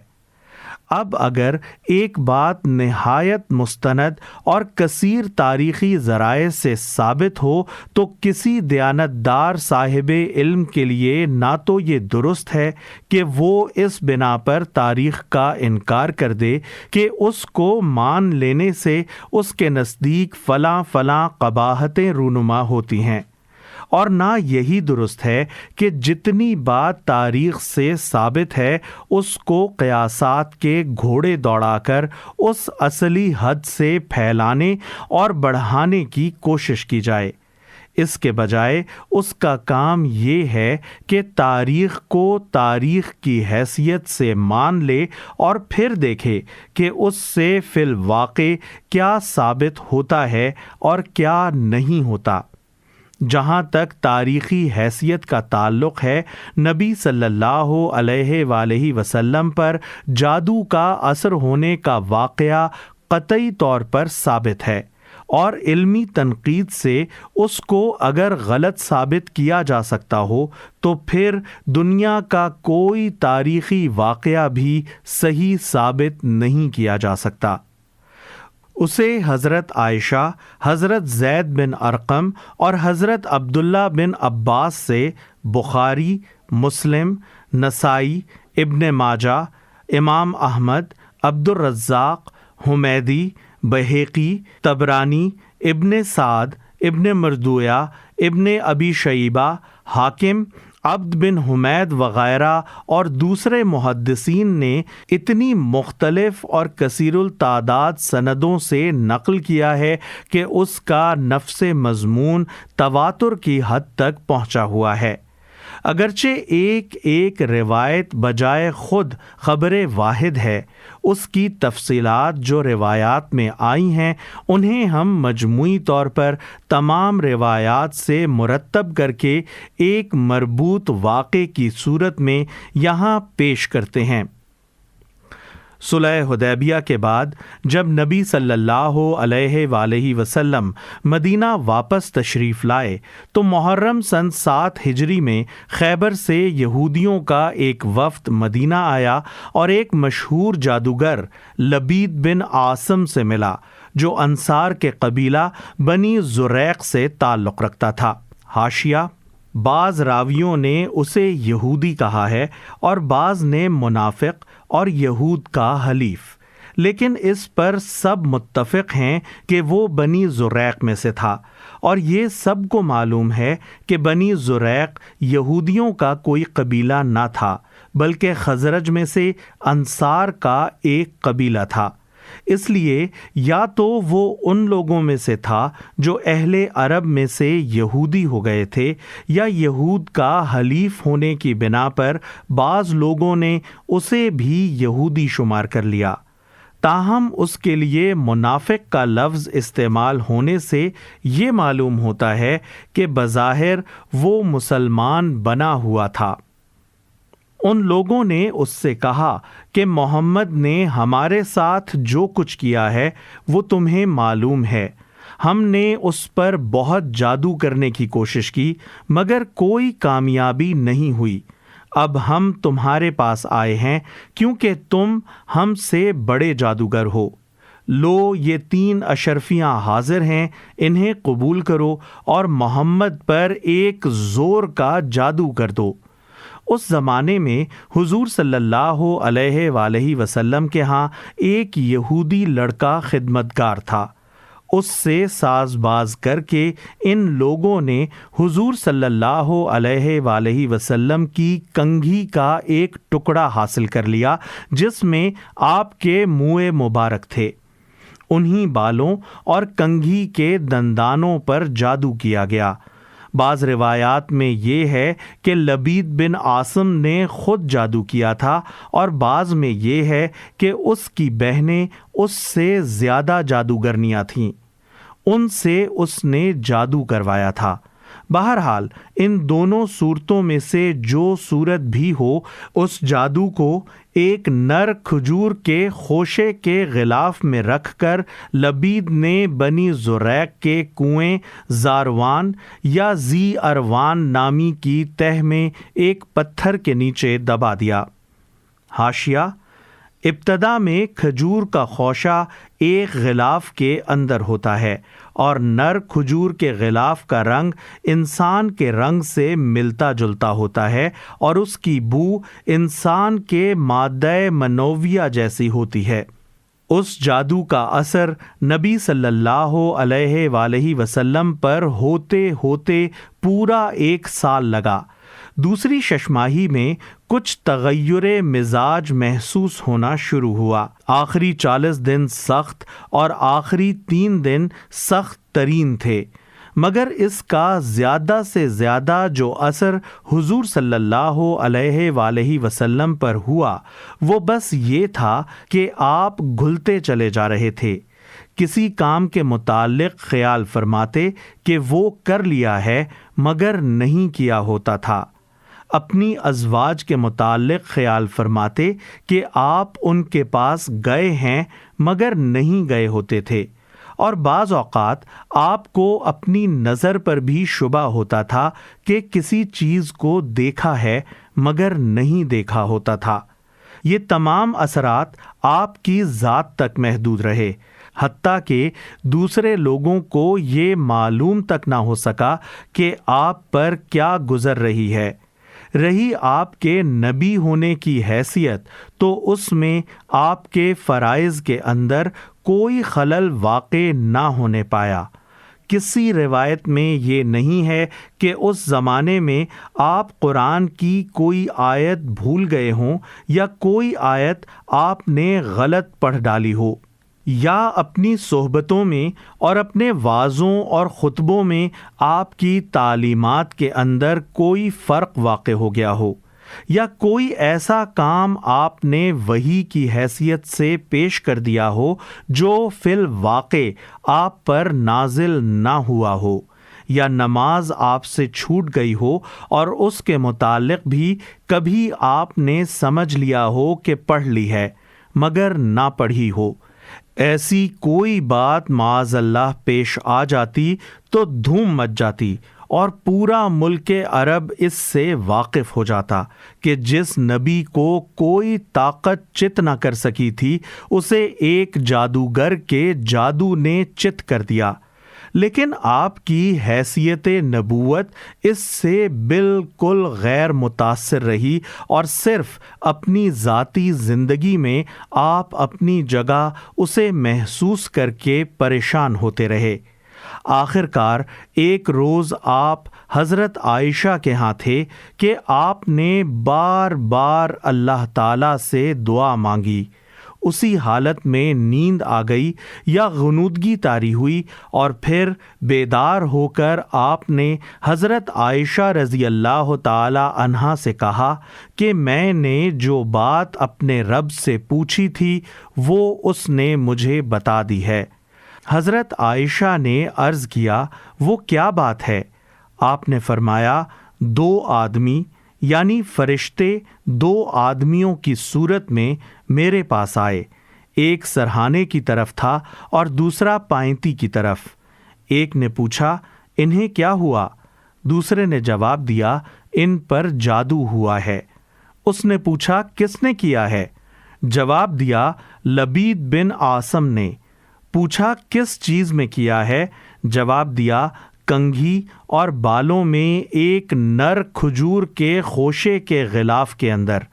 اب اگر ایک بات نہایت مستند اور کثیر تاریخی ذرائع سے ثابت ہو تو کسی دیانتدار صاحب علم کے لیے نہ تو یہ درست ہے کہ وہ اس بنا پر تاریخ کا انکار کر دے کہ اس کو مان لینے سے اس کے نزدیک فلاں فلاں قباحتیں رونما ہوتی ہیں، اور نہ یہی درست ہے کہ جتنی بات تاریخ سے ثابت ہے اس کو قیاسات کے گھوڑے دوڑا کر اس اصلی حد سے پھیلانے اور بڑھانے کی کوشش کی جائے۔ اس کے بجائے اس کا کام یہ ہے کہ تاریخ کو تاریخ کی حیثیت سے مان لے اور پھر دیکھے کہ اس سے فی الواقع کیا ثابت ہوتا ہے اور کیا نہیں ہوتا۔ جہاں تک تاریخی حیثیت کا تعلق ہے، نبی صلی اللہ علیہ وآلہ وسلم پر جادو کا اثر ہونے کا واقعہ قطعی طور پر ثابت ہے، اور علمی تنقید سے اس کو اگر غلط ثابت کیا جا سکتا ہو تو پھر دنیا کا کوئی تاریخی واقعہ بھی صحیح ثابت نہیں کیا جا سکتا۔ اسے حضرت عائشہ، حضرت زید بن ارقم اور حضرت عبداللہ بن عباس سے بخاری، مسلم، نسائی، ابن ماجہ، امام احمد، عبد الرزاق، حمیدی، بہیقی، طبرانی، ابن سعد، ابن مردویہ، ابن ابی شیبہ، حاکم، عبد بن حمید وغیرہ اور دوسرے محدثین نے اتنی مختلف اور کثیر التعداد سندوں سے نقل کیا ہے کہ اس کا نفس مضمون تواتر کی حد تک پہنچا ہوا ہے۔ اگرچہ ایک ایک روایت بجائے خود خبر واحد ہے، اس کی تفصیلات جو روایات میں آئی ہیں انہیں ہم مجموعی طور پر تمام روایات سے مرتب کر کے ایک مربوط واقعے کی صورت میں یہاں پیش کرتے ہیں۔ صلح حدیبیہ کے بعد جب نبی صلی اللہ علیہ وآلہ وسلم مدینہ واپس تشریف لائے تو محرم سن 7 ہجری میں خیبر سے یہودیوں کا ایک وفد مدینہ آیا اور ایک مشہور جادوگر لبید بن عاصم سے ملا جو انصار کے قبیلہ بنی زریق سے تعلق رکھتا تھا۔ حاشیہ: بعض راویوں نے اسے یہودی کہا ہے اور بعض نے منافق اور یہود کا حلیف، لیکن اس پر سب متفق ہیں کہ وہ بنی زریق میں سے تھا، اور یہ سب کو معلوم ہے کہ بنی زریق یہودیوں کا کوئی قبیلہ نہ تھا بلکہ خزرج میں سے انصار کا ایک قبیلہ تھا۔ اس لیے یا تو وہ ان لوگوں میں سے تھا جو اہل عرب میں سے یہودی ہو گئے تھے، یا یہود کا حلیف ہونے کی بنا پر بعض لوگوں نے اسے بھی یہودی شمار کر لیا۔ تاہم اس کے لیے منافق کا لفظ استعمال ہونے سے یہ معلوم ہوتا ہے کہ بظاہر وہ مسلمان بنا ہوا تھا۔ ان لوگوں نے اس سے کہا کہ محمد نے ہمارے ساتھ جو کچھ کیا ہے وہ تمہیں معلوم ہے، ہم نے اس پر بہت جادو کرنے کی کوشش کی مگر کوئی کامیابی نہیں ہوئی۔ اب ہم تمہارے پاس آئے ہیں کیونکہ تم ہم سے بڑے جادوگر ہو۔ لو یہ 3 اشرفیاں حاضر ہیں، انہیں قبول کرو اور محمد پر ایک زور کا جادو کر دو۔ اس زمانے میں حضور صلی اللہ علیہ وآلہ وسلم کے ہاں ایک یہودی لڑکا خدمتگار تھا۔ اس سے ساز باز کر کے ان لوگوں نے حضور صلی اللہ علیہ وآلہ وسلم کی کنگھی کا ایک ٹکڑا حاصل کر لیا جس میں آپ کے منہ مبارک تھے۔ انہی بالوں اور کنگھی کے دندانوں پر جادو کیا گیا۔ بعض روایات میں یہ ہے کہ لبید بن عاصم نے خود جادو کیا تھا، اور بعض میں یہ ہے کہ اس کی بہنیں اس سے زیادہ جادوگرنیاں تھیں، ان سے اس نے جادو کروایا تھا۔ بہرحال ان دونوں صورتوں میں سے جو صورت بھی ہو، اس جادو کو ایک نر کھجور کے خوشے کے غلاف میں رکھ کر لبید نے بنی زریق کے کنویں زاروان یا زی اروان نامی کی تہ میں ایک پتھر کے نیچے دبا دیا۔ حاشیہ: ابتدا میں کھجور کا خوشہ ایک غلاف کے اندر ہوتا ہے اور نر کھجور کے غلاف کا رنگ انسان کے رنگ سے ملتا جلتا ہوتا ہے اور اس کی بو انسان کے مادہ منویہ جیسی ہوتی ہے۔ اس جادو کا اثر نبی صلی اللہ علیہ وآلہ وسلم پر ہوتے ہوتے پورا 1 سال لگا۔ دوسری ششماہی میں کچھ تغیر مزاج محسوس ہونا شروع ہوا۔ آخری 40 دن سخت اور آخری 3 دن سخت ترین تھے، مگر اس کا زیادہ سے زیادہ جو اثر حضور صلی اللہ علیہ وآلہ وسلم پر ہوا وہ بس یہ تھا کہ آپ گھلتے چلے جا رہے تھے۔ کسی کام کے متعلق خیال فرماتے کہ وہ کر لیا ہے مگر نہیں کیا ہوتا تھا۔ اپنی ازواج کے متعلق خیال فرماتے کہ آپ ان کے پاس گئے ہیں مگر نہیں گئے ہوتے تھے، اور بعض اوقات آپ کو اپنی نظر پر بھی شبہ ہوتا تھا کہ کسی چیز کو دیکھا ہے مگر نہیں دیکھا ہوتا تھا۔ یہ تمام اثرات آپ کی ذات تک محدود رہے، حتیٰ کہ دوسرے لوگوں کو یہ معلوم تک نہ ہو سکا کہ آپ پر کیا گزر رہی ہے۔ رہی آپ کے نبی ہونے کی حیثیت تو اس میں آپ کے فرائض کے اندر کوئی خلل واقع نہ ہونے پایا۔ کسی روایت میں یہ نہیں ہے کہ اس زمانے میں آپ قرآن کی کوئی آیت بھول گئے ہوں یا کوئی آیت آپ نے غلط پڑھ ڈالی ہو، یا اپنی صحبتوں میں اور اپنے وعظوں اور خطبوں میں آپ کی تعلیمات کے اندر کوئی فرق واقع ہو گیا ہو، یا کوئی ایسا کام آپ نے وحی کی حیثیت سے پیش کر دیا ہو جو فی الواقع آپ پر نازل نہ ہوا ہو، یا نماز آپ سے چھوٹ گئی ہو اور اس کے متعلق بھی کبھی آپ نے سمجھ لیا ہو کہ پڑھ لی ہے مگر نہ پڑھی ہو۔ ایسی کوئی بات معاذ اللہ پیش آ جاتی تو دھوم مچ جاتی اور پورا ملک عرب اس سے واقف ہو جاتا کہ جس نبی کو کوئی طاقت چت نہ کر سکی تھی اسے ایک جادوگر کے جادو نے چت کر دیا۔ لیکن آپ کی حیثیت نبوت اس سے بالکل غیر متاثر رہی اور صرف اپنی ذاتی زندگی میں آپ اپنی جگہ اسے محسوس کر کے پریشان ہوتے رہے۔ آخر کار ایک روز آپ حضرت عائشہ کے ہاں تھے کہ آپ نے بار بار اللہ تعالیٰ سے دعا مانگی۔ اسی حالت میں نیند آ گئی یا غنودگی طاری ہوئی اور پھر بیدار ہو کر آپ نے حضرت عائشہ رضی اللہ تعالی عنہا سے کہا کہ میں نے جو بات اپنے رب سے پوچھی تھی وہ اس نے مجھے بتا دی ہے۔ حضرت عائشہ نے عرض کیا وہ کیا بات ہے؟ آپ نے فرمایا 2 آدمی یعنی فرشتے 2 آدمیوں کی صورت میں میرے پاس آئے، ایک سرہانے کی طرف تھا اور دوسرا پائنتی کی طرف۔ ایک نے پوچھا انہیں کیا ہوا؟ دوسرے نے جواب دیا ان پر جادو ہوا ہے۔ اس نے پوچھا کس نے کیا ہے؟ جواب دیا لبید بن عاصم نے۔ پوچھا کس چیز میں کیا ہے؟ جواب دیا کنگھی اور بالوں میں ایک نر کھجور کے خوشے کے غلاف کے اندر۔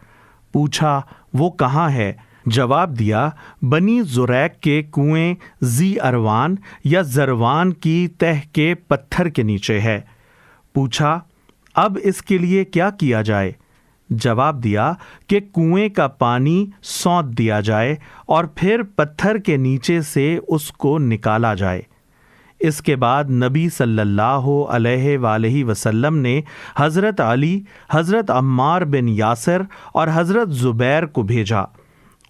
پوچھا وہ کہاں ہے؟ جواب دیا بنی زریق کے کنویں ذی اروان یا زروان کی تہ کے پتھر کے نیچے ہے۔ پوچھا اب اس کے لیے کیا کیا جائے؟ جواب دیا کہ کنویں کا پانی سونت دیا جائے اور پھر پتھر کے نیچے سے اس کو نکالا جائے۔ اس کے بعد نبی صلی اللہ علیہ وآلہ وسلم نے حضرت علی، حضرت عمار بن یاسر اور حضرت زبیر کو بھیجا۔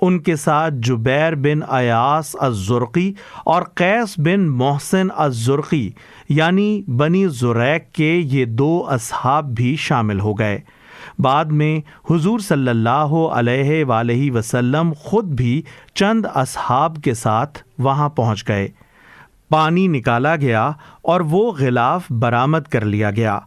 ان کے ساتھ جبیر بن ایاس الزرقی اور قیس بن محسن الزرقی یعنی بنی زریق کے یہ 2 اصحاب بھی شامل ہو گئے۔ بعد میں حضور صلی اللہ علیہ وآلہ وسلم خود بھی چند اصحاب کے ساتھ وہاں پہنچ گئے۔ پانی نکالا گیا اور وہ غلاف برآمد کر لیا گیا۔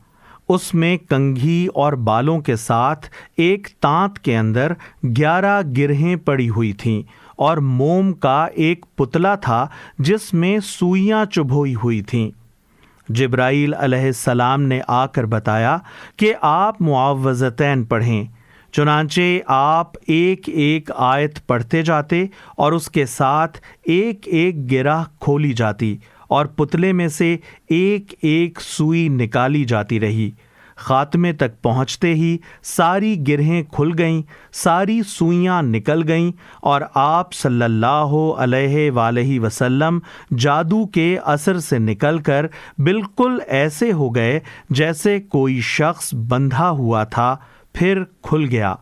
اس میں کنگھی اور بالوں کے ساتھ ایک تانت کے اندر 11 گرہیں پڑی ہوئی تھیں اور موم کا ایک پتلا تھا جس میں سوئیاں چبھوئی ہوئی تھیں۔ جبرائیل علیہ السلام نے آ کر بتایا کہ آپ معوذتین پڑھیں، چنانچہ آپ ایک ایک آیت پڑھتے جاتے اور اس کے ساتھ ایک ایک گرہ کھولی جاتی اور پتلے میں سے ایک ایک سوئی نکالی جاتی رہی۔ خاتمے تک پہنچتے ہی ساری گرہیں کھل گئیں، ساری سوئیاں نکل گئیں اور آپ صلی اللہ علیہ وآلہ وسلم جادو کے اثر سے نکل کر بالکل ایسے ہو گئے جیسے کوئی شخص بندھا ہوا تھا، پھر کھل گیا۔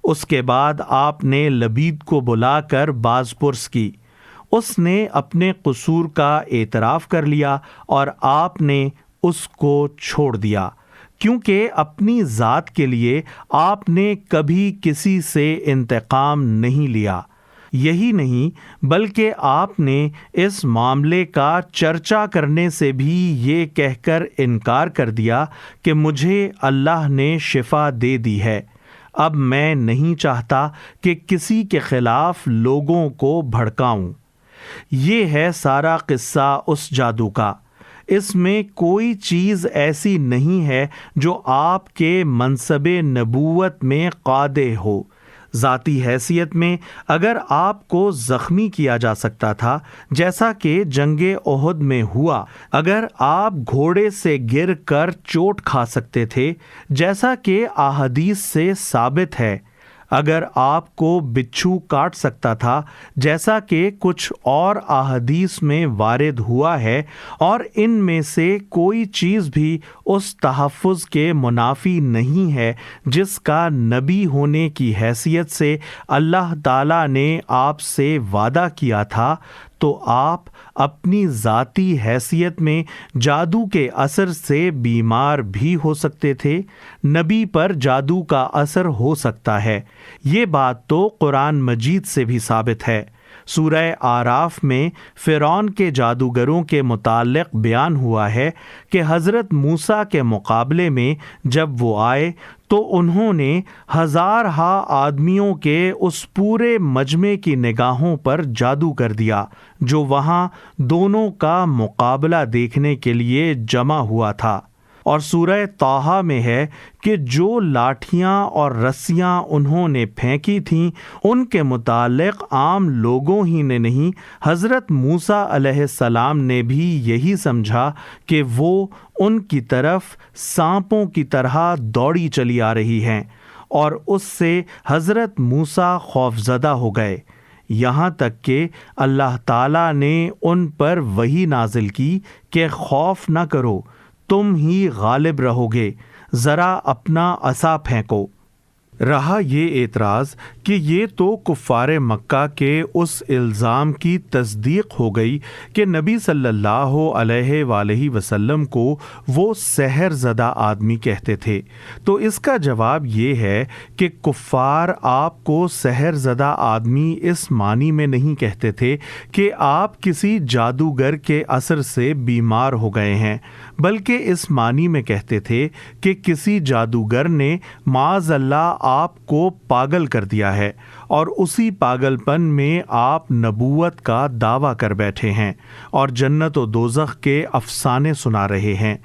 اس کے بعد آپ نے لبید کو بلا کر باز پرس کی۔ اس نے اپنے قصور کا اعتراف کر لیا اور آپ نے اس کو چھوڑ دیا، کیونکہ اپنی ذات کے لیے آپ نے کبھی کسی سے انتقام نہیں لیا۔ یہی نہیں بلکہ آپ نے اس معاملے کا چرچا کرنے سے بھی یہ کہہ کر انکار کر دیا کہ مجھے اللہ نے شفا دے دی ہے، اب میں نہیں چاہتا کہ کسی کے خلاف لوگوں کو بھڑکاؤں۔ یہ ہے سارا قصہ اس جادو کا۔ اس میں کوئی چیز ایسی نہیں ہے جو آپ کے منصب نبوت میں قادح ہو۔ ذاتی حیثیت میں اگر آپ کو زخمی کیا جا سکتا تھا جیسا کہ جنگ احد میں ہوا، اگر آپ گھوڑے سے گر کر چوٹ کھا سکتے تھے جیسا کہ احادیث سے ثابت ہے، اگر آپ کو بچھو کاٹ سکتا تھا جیسا کہ کچھ اور احادیث میں وارد ہوا ہے، اور ان میں سے کوئی چیز بھی اس تحفظ کے منافی نہیں ہے جس کا نبی ہونے کی حیثیت سے اللہ تعالیٰ نے آپ سے وعدہ کیا تھا، تو آپ اپنی ذاتی حیثیت میں جادو کے اثر سے بیمار بھی ہو سکتے تھے۔ نبی پر جادو کا اثر ہو سکتا ہے، یہ بات تو قرآن مجید سے بھی ثابت ہے۔ سورہ اعراف میں فرعون کے جادوگروں کے متعلق بیان ہوا ہے کہ حضرت موسیٰ کے مقابلے میں جب وہ آئے تو انہوں نے ہزارہا آدمیوں کے اس پورے مجمع کی نگاہوں پر جادو کر دیا جو وہاں دونوں کا مقابلہ دیکھنے کے لیے جمع ہوا تھا۔ اور سورہ طٰہٰ میں ہے کہ جو لاٹھیاں اور رسیاں انہوں نے پھینکی تھیں ان کے متعلق عام لوگوں ہی نے نہیں، حضرت موسیٰ علیہ السلام نے بھی یہی سمجھا کہ وہ ان کی طرف سانپوں کی طرح دوڑی چلی آ رہی ہیں، اور اس سے حضرت موسیٰ خوفزدہ ہو گئے، یہاں تک کہ اللہ تعالیٰ نے ان پر وحی نازل کی کہ خوف نہ کرو، تم ہی غالب رہو گے، ذرا اپنا عصا پھینکو۔ رہا یہ اعتراض کہ یہ تو کفار مکہ کے اس الزام کی تصدیق ہو گئی کہ نبی صلی اللہ علیہ وآلہ وسلم کو وہ سحر زدہ آدمی کہتے تھے، تو اس کا جواب یہ ہے کہ کفار آپ کو سحر زدہ آدمی اس معنی میں نہیں کہتے تھے کہ آپ کسی جادوگر کے اثر سے بیمار ہو گئے ہیں، بلکہ اس معنی میں کہتے تھے کہ کسی جادوگر نے معاذ اللہ آپ کو پاگل کر دیا ہے، اور اسی پاگل پن میں آپ نبوت کا دعویٰ کر بیٹھے ہیں اور جنت و دوزخ کے افسانے سنا رہے ہیں۔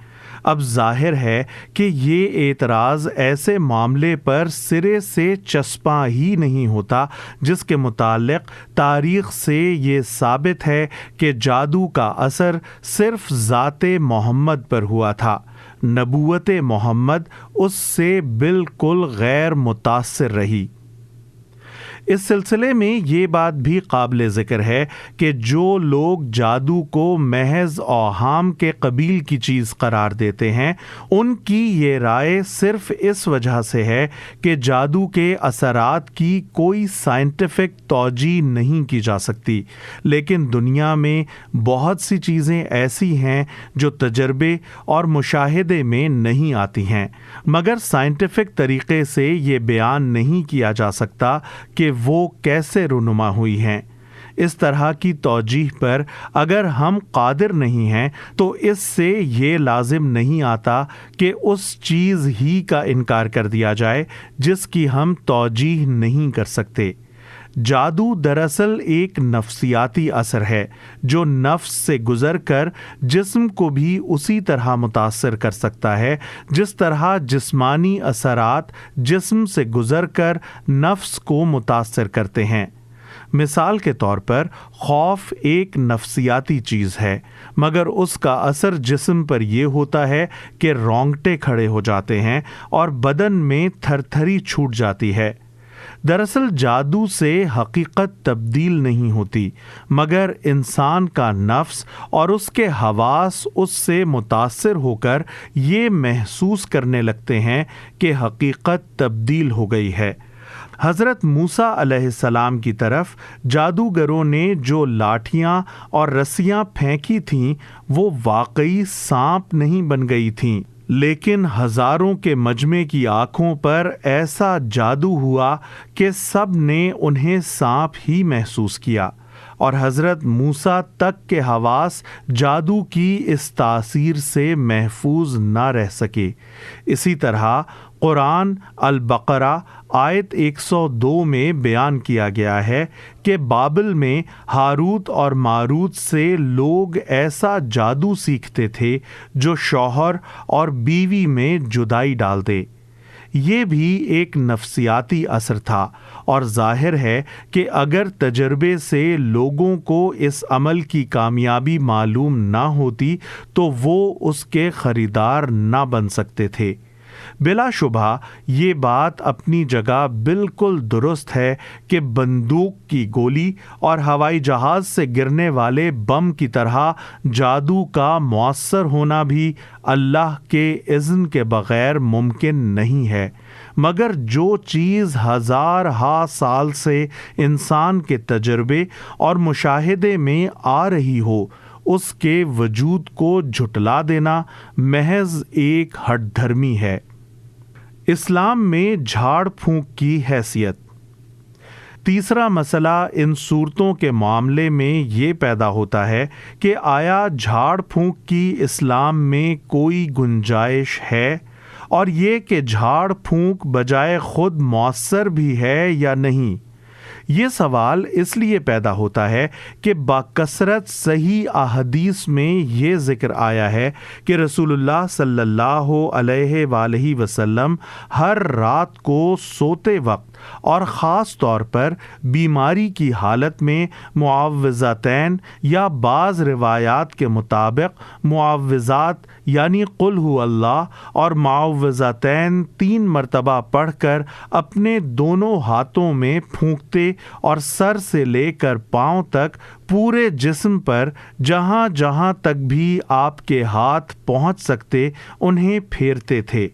اب ظاہر ہے کہ یہ اعتراض ایسے معاملے پر سرے سے چسپاں ہی نہیں ہوتا جس کے متعلق تاریخ سے یہ ثابت ہے کہ جادو کا اثر صرف ذات محمد پر ہوا تھا، نبوت محمد اس سے بالکل غیر متاثر رہی۔ اس سلسلے میں یہ بات بھی قابل ذکر ہے کہ جو لوگ جادو کو محض اوہام کے قبیل کی چیز قرار دیتے ہیں ان کی یہ رائے صرف اس وجہ سے ہے کہ جادو کے اثرات کی کوئی سائنٹیفک توجیہ نہیں کی جا سکتی، لیکن دنیا میں بہت سی چیزیں ایسی ہیں جو تجربے اور مشاہدے میں نہیں آتی ہیں، مگر سائنٹیفک طریقے سے یہ بیان نہیں کیا جا سکتا کہ وہ کیسے رونما ہوئی ہیں۔ اس طرح کی توجیح پر اگر ہم قادر نہیں ہیں تو اس سے یہ لازم نہیں آتا کہ اس چیز ہی کا انکار کر دیا جائے جس کی ہم توجیح نہیں کر سکتے۔ جادو دراصل ایک نفسیاتی اثر ہے جو نفس سے گزر کر جسم کو بھی اسی طرح متاثر کر سکتا ہے جس طرح جسمانی اثرات جسم سے گزر کر نفس کو متاثر کرتے ہیں۔ مثال کے طور پر خوف ایک نفسیاتی چیز ہے، مگر اس کا اثر جسم پر یہ ہوتا ہے کہ رونگٹے کھڑے ہو جاتے ہیں اور بدن میں تھر تھری چھوٹ جاتی ہے۔ دراصل جادو سے حقیقت تبدیل نہیں ہوتی، مگر انسان کا نفس اور اس کے حواس اس سے متاثر ہو کر یہ محسوس کرنے لگتے ہیں کہ حقیقت تبدیل ہو گئی ہے۔ حضرت موسیٰ علیہ السلام کی طرف جادوگروں نے جو لاٹھیاں اور رسیاں پھینکی تھیں وہ واقعی سانپ نہیں بن گئی تھیں، لیکن ہزاروں کے مجمع کی آنکھوں پر ایسا جادو ہوا کہ سب نے انہیں سانپ ہی محسوس کیا، اور حضرت موسیٰ تک کے حواس جادو کی اس تاثیر سے محفوظ نہ رہ سکے۔ اسی طرح قرآن البقرہ آیت 102 میں بیان کیا گیا ہے کہ بابل میں ہاروت اور ماروت سے لوگ ایسا جادو سیکھتے تھے جو شوہر اور بیوی میں جدائی ڈال دے۔ یہ بھی ایک نفسیاتی اثر تھا، اور ظاہر ہے کہ اگر تجربے سے لوگوں کو اس عمل کی کامیابی معلوم نہ ہوتی تو وہ اس کے خریدار نہ بن سکتے تھے۔ بلا شبہ یہ بات اپنی جگہ بالکل درست ہے کہ بندوق کی گولی اور ہوائی جہاز سے گرنے والے بم کی طرح جادو کا مؤثر ہونا بھی اللہ کے اذن کے بغیر ممکن نہیں ہے، مگر جو چیز ہزارہا سال سے انسان کے تجربے اور مشاہدے میں آ رہی ہو اس کے وجود کو جھٹلا دینا محض ایک ہٹ دھرمی ہے۔ اسلام میں جھاڑ پھونک کی حیثیت۔ تیسرا مسئلہ ان صورتوں کے معاملے میں یہ پیدا ہوتا ہے کہ آیا جھاڑ پھونک کی اسلام میں کوئی گنجائش ہے، اور یہ کہ جھاڑ پھونک بجائے خود مؤثر بھی ہے یا نہیں۔ یہ سوال اس لیے پیدا ہوتا ہے کہ باکثرت صحیح احادیث میں یہ ذکر آیا ہے کہ رسول اللہ صلی اللہ علیہ وآلہ وسلم ہر رات کو سوتے وقت اور خاص طور پر بیماری کی حالت میں معوذتین یا بعض روایات کے مطابق معوذات یعنی قل هو اللہ اور معوذتین 3 مرتبہ پڑھ کر اپنے دونوں ہاتھوں میں پھونکتے اور سر سے لے کر پاؤں تک پورے جسم پر جہاں جہاں تک بھی آپ کے ہاتھ پہنچ سکتے انہیں پھیرتے تھے۔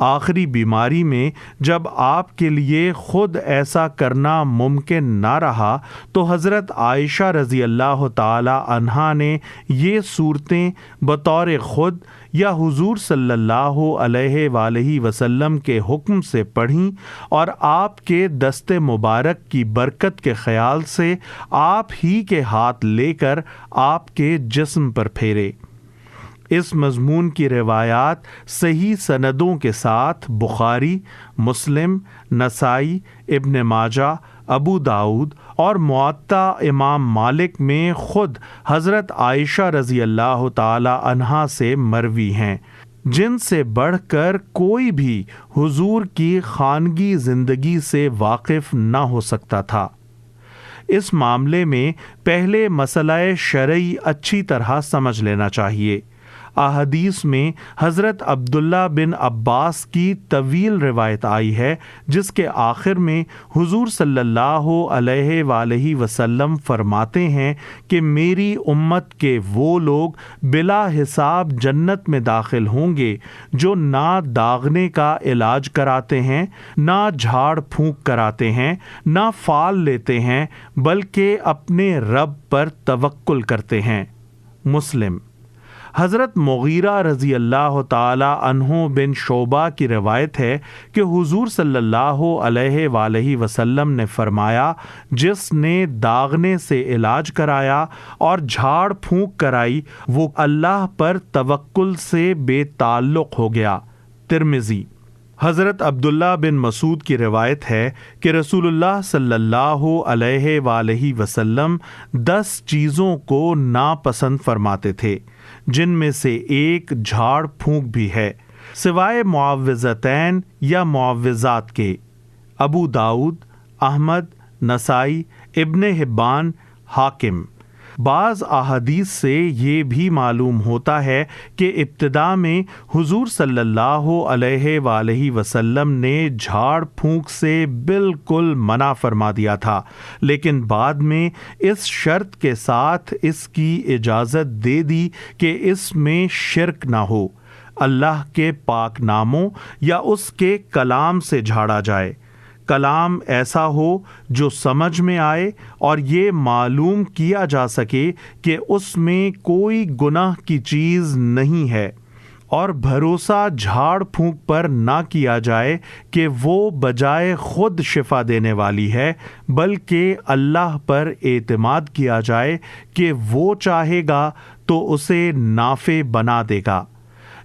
آخری بیماری میں جب آپ کے لیے خود ایسا کرنا ممکن نہ رہا تو حضرت عائشہ رضی اللہ تعالی عنہا نے یہ صورتیں بطور خود یا حضور صلی اللہ علیہ وآلہ وسلم کے حکم سے پڑھیں، اور آپ کے دست مبارک کی برکت کے خیال سے آپ ہی کے ہاتھ لے کر آپ کے جسم پر پھیرے۔ اس مضمون کی روایات صحیح سندوں کے ساتھ بخاری، مسلم، نسائی، ابن ماجہ، ابو داؤد اور موطا امام مالک میں خود حضرت عائشہ رضی اللہ تعالی عنہا سے مروی ہیں، جن سے بڑھ کر کوئی بھی حضور کی خانگی زندگی سے واقف نہ ہو سکتا تھا۔ اس معاملے میں پہلے مسئلہ شرعی اچھی طرح سمجھ لینا چاہیے۔ احادیث میں حضرت عبداللہ بن عباس کی طویل روایت آئی ہے جس کے آخر میں حضور صلی اللہ علیہ وآلہ وسلم فرماتے ہیں کہ میری امت کے وہ لوگ بلا حساب جنت میں داخل ہوں گے جو نہ داغنے کا علاج کراتے ہیں، نہ جھاڑ پھونک کراتے ہیں، نہ فال لیتے ہیں، بلکہ اپنے رب پر توکل کرتے ہیں۔ مسلم۔ حضرت مغیرہ رضی اللہ تعالی عنہ بن شعبہ کی روایت ہے کہ حضور صلی اللہ علیہ وآلہ وسلم نے فرمایا، جس نے داغنے سے علاج کرایا اور جھاڑ پھونک کرائی وہ اللہ پر توکل سے بے تعلق ہو گیا۔ ترمذی۔ حضرت عبداللہ بن مسعود کی روایت ہے کہ رسول اللہ صلی اللہ علیہ وآلہ وسلم 10 چیزوں کو ناپسند فرماتے تھے، جن میں سے ایک جھاڑ پھونک بھی ہے، سوائے معوذتین یا معوذات کے۔ ابو داؤد، احمد، نسائی، ابن حبان، حاکم۔ بعض احادیث سے یہ بھی معلوم ہوتا ہے کہ ابتدا میں حضور صلی اللہ علیہ وآلہ وسلم نے جھاڑ پھونک سے بالکل منع فرما دیا تھا، لیکن بعد میں اس شرط کے ساتھ اس کی اجازت دے دی کہ اس میں شرک نہ ہو، اللہ کے پاک ناموں یا اس کے کلام سے جھاڑا جائے، کلام ایسا ہو جو سمجھ میں آئے اور یہ معلوم کیا جا سکے کہ اس میں کوئی گناہ کی چیز نہیں ہے، اور بھروسہ جھاڑ پھونک پر نہ کیا جائے کہ وہ بجائے خود شفا دینے والی ہے، بلکہ اللہ پر اعتماد کیا جائے کہ وہ چاہے گا تو اسے نافع بنا دے گا۔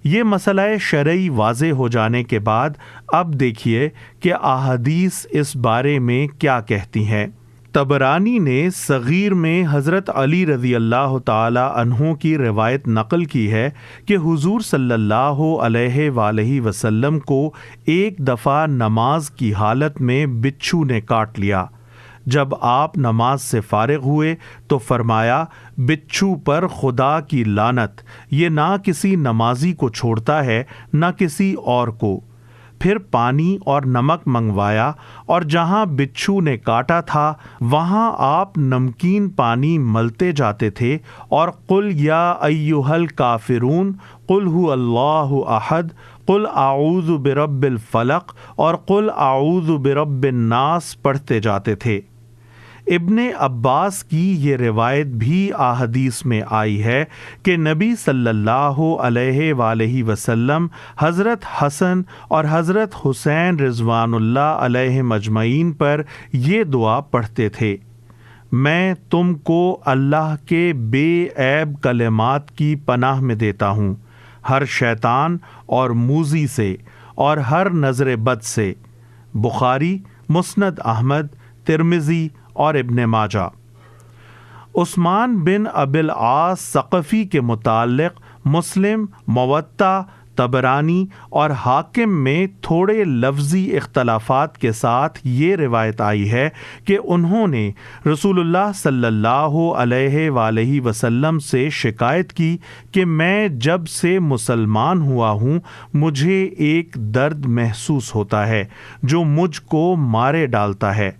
یہ مسئلہ شرعی واضح ہو جانے کے بعد اب دیکھیے کہ احادیث اس بارے میں کیا کہتی ہیں۔ طبرانی نے صغیر میں حضرت علی رضی اللہ تعالی عنہ کی روایت نقل کی ہے کہ حضور صلی اللہ علیہ وآلہ وسلم کو ایک دفعہ نماز کی حالت میں بچھو نے کاٹ لیا۔ جب آپ نماز سے فارغ ہوئے تو فرمایا، بچھو پر خدا کی لعنت، یہ نہ کسی نمازی کو چھوڑتا ہے نہ کسی اور کو۔ پھر پانی اور نمک منگوایا اور جہاں بچھو نے کاٹا تھا وہاں آپ نمکین پانی ملتے جاتے تھے اور قل یا ایھا الکافرون، قل ھو اللہ احد، قل اعوذ برب الفلق اور قل اعوذ برب الناس پڑھتے جاتے تھے۔ ابن عباس کی یہ روایت بھی احادیث میں آئی ہے کہ نبی صلی اللہ علیہ وآلہ وسلم حضرت حسن اور حضرت حسین رضوان اللہ علیہم اجمعین پر یہ دعا پڑھتے تھے، میں تم کو اللہ کے بے عیب کلمات کی پناہ میں دیتا ہوں، ہر شیطان اور موذی سے اور ہر نظر بد سے۔ بخاری، مسند احمد، ترمذی اور ابن ماجہ۔ عثمان بن ابی العاص ثقفی کے متعلق مسلم، موطا، طبرانی اور حاکم میں تھوڑے لفظی اختلافات کے ساتھ یہ روایت آئی ہے کہ انہوں نے رسول اللہ صلی اللہ علیہ وآلہ وسلم سے شکایت کی کہ میں جب سے مسلمان ہوا ہوں مجھے ایک درد محسوس ہوتا ہے جو مجھ کو مارے ڈالتا ہے۔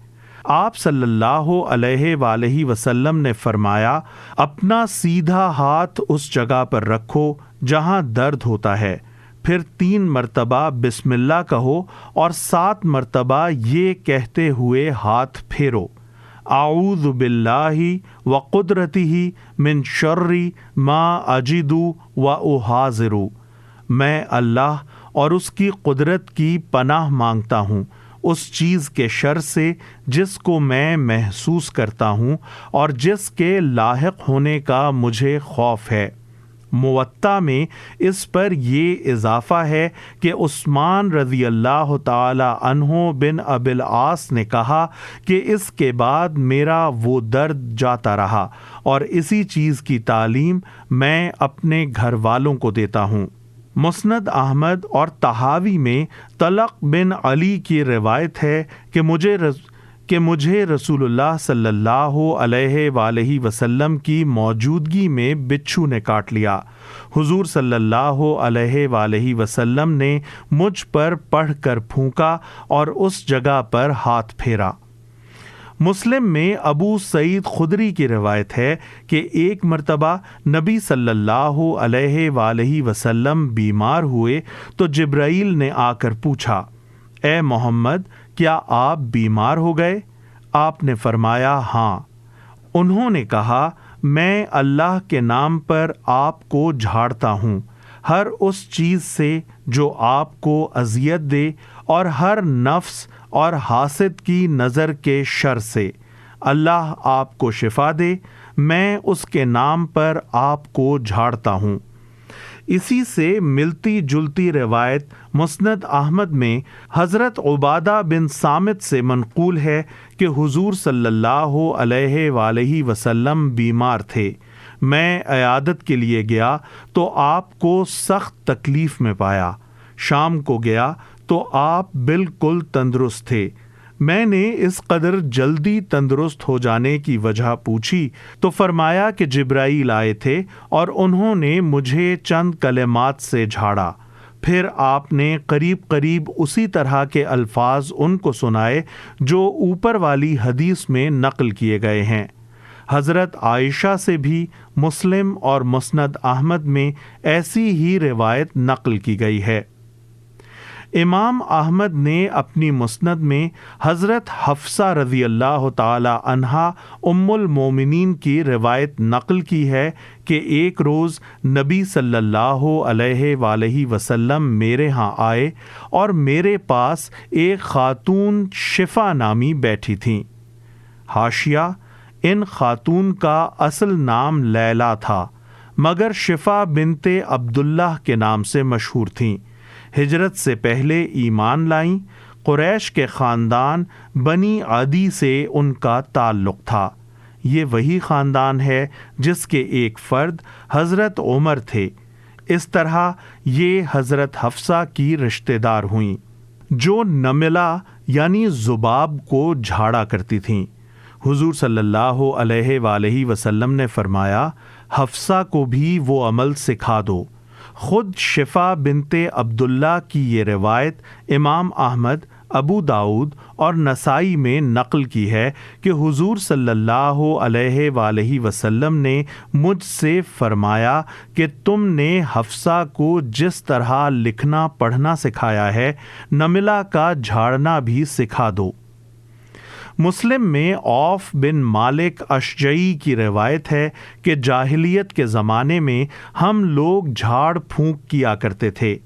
آپ صلی اللہ علیہ وآلہ وسلم نے فرمایا، اپنا سیدھا ہاتھ اس جگہ پر رکھو جہاں درد ہوتا ہے، پھر 3 مرتبہ بسم اللہ کہو اور 7 مرتبہ یہ کہتے ہوئے ہاتھ پھیرو، اعوذ باللہ وقدرتہ من شر ما اجد واحاذر، میں اللہ اور اس کی قدرت کی پناہ مانگتا ہوں اس چیز کے شر سے جس کو میں محسوس کرتا ہوں اور جس کے لاحق ہونے کا مجھے خوف ہے۔ موطا میں اس پر یہ اضافہ ہے کہ عثمان رضی اللہ تعالی عنہ بن ابی العاص نے کہا کہ اس کے بعد میرا وہ درد جاتا رہا اور اسی چیز کی تعلیم میں اپنے گھر والوں کو دیتا ہوں۔ مسند احمد اور طحاوی میں طلق بن علی کی روایت ہے کہ مجھے رسول اللہ صلی اللہ علیہ وآلہ وسلم کی موجودگی میں بچھو نے کاٹ لیا۔ حضور صلی اللہ علیہ وآلہ وسلم نے مجھ پر پڑھ کر پھونکا اور اس جگہ پر ہاتھ پھیرا۔ مسلم میں ابو سعید خدری کی روایت ہے کہ ایک مرتبہ نبی صلی اللہ علیہ وآلہ وسلم بیمار ہوئے تو جبرائیل نے آ کر پوچھا، اے محمد کیا آپ بیمار ہو گئے؟ آپ نے فرمایا ہاں۔ انہوں نے کہا، میں اللہ کے نام پر آپ کو جھاڑتا ہوں، ہر اس چیز سے جو آپ کو اذیت دے اور ہر نفس اور حاسد کی نظر کے شر سے۔ اللہ آپ کو شفا دے، میں اس کے نام پر آپ کو جھاڑتا ہوں۔ اسی سے ملتی جلتی روایت مسند احمد میں حضرت عبادہ بن صامت سے منقول ہے کہ حضور صلی اللہ علیہ وآلہ وسلم بیمار تھے۔ میں عیادت کے لیے گیا تو آپ کو سخت تکلیف میں پایا۔ شام کو گیا تو آپ بالکل تندرست تھے۔ میں نے اس قدر جلدی تندرست ہو جانے کی وجہ پوچھی تو فرمایا کہ جبرائیل آئے تھے اور انہوں نے مجھے چند کلمات سے جھاڑا۔ پھر آپ نے قریب قریب اسی طرح کے الفاظ ان کو سنائے جو اوپر والی حدیث میں نقل کیے گئے ہیں۔ حضرت عائشہ سے بھی مسلم اور مسند احمد میں ایسی ہی روایت نقل کی گئی ہے۔ امام احمد نے اپنی مسند میں حضرت حفصہ رضی اللہ تعالی عنہا ام المومنین کی روایت نقل کی ہے کہ ایک روز نبی صلی اللہ علیہ وآلہ وسلم میرے ہاں آئے اور میرے پاس ایک خاتون شفا نامی بیٹھی تھیں۔ حاشیہ: ان خاتون کا اصل نام لیلا تھا، مگر شفا بنت عبداللہ کے نام سے مشہور تھیں۔ ہجرت سے پہلے ایمان لائیں۔ قریش کے خاندان بنی عدی سے ان کا تعلق تھا۔ یہ وہی خاندان ہے جس کے ایک فرد حضرت عمر تھے۔ اس طرح یہ حضرت حفصہ کی رشتہ دار ہوئیں، جو نملہ یعنی ذباب کو جھاڑا کرتی تھیں۔ حضور صلی اللہ علیہ وآلہ وسلم نے فرمایا، حفصہ کو بھی وہ عمل سکھا دو۔ خود شفا بنت عبداللہ کی یہ روایت امام احمد، ابو داؤد اور نسائی میں نقل کی ہے کہ حضور صلی اللہ علیہ وآلہ وسلم نے مجھ سے فرمایا کہ تم نے حفصہ کو جس طرح لکھنا پڑھنا سکھایا ہے، نملہ کا جھاڑنا بھی سکھا دو۔ مسلم میں عوف بن مالک اشجعی کی روایت ہے کہ جاہلیت کے زمانے میں ہم لوگ جھاڑ پھونک کیا کرتے تھے۔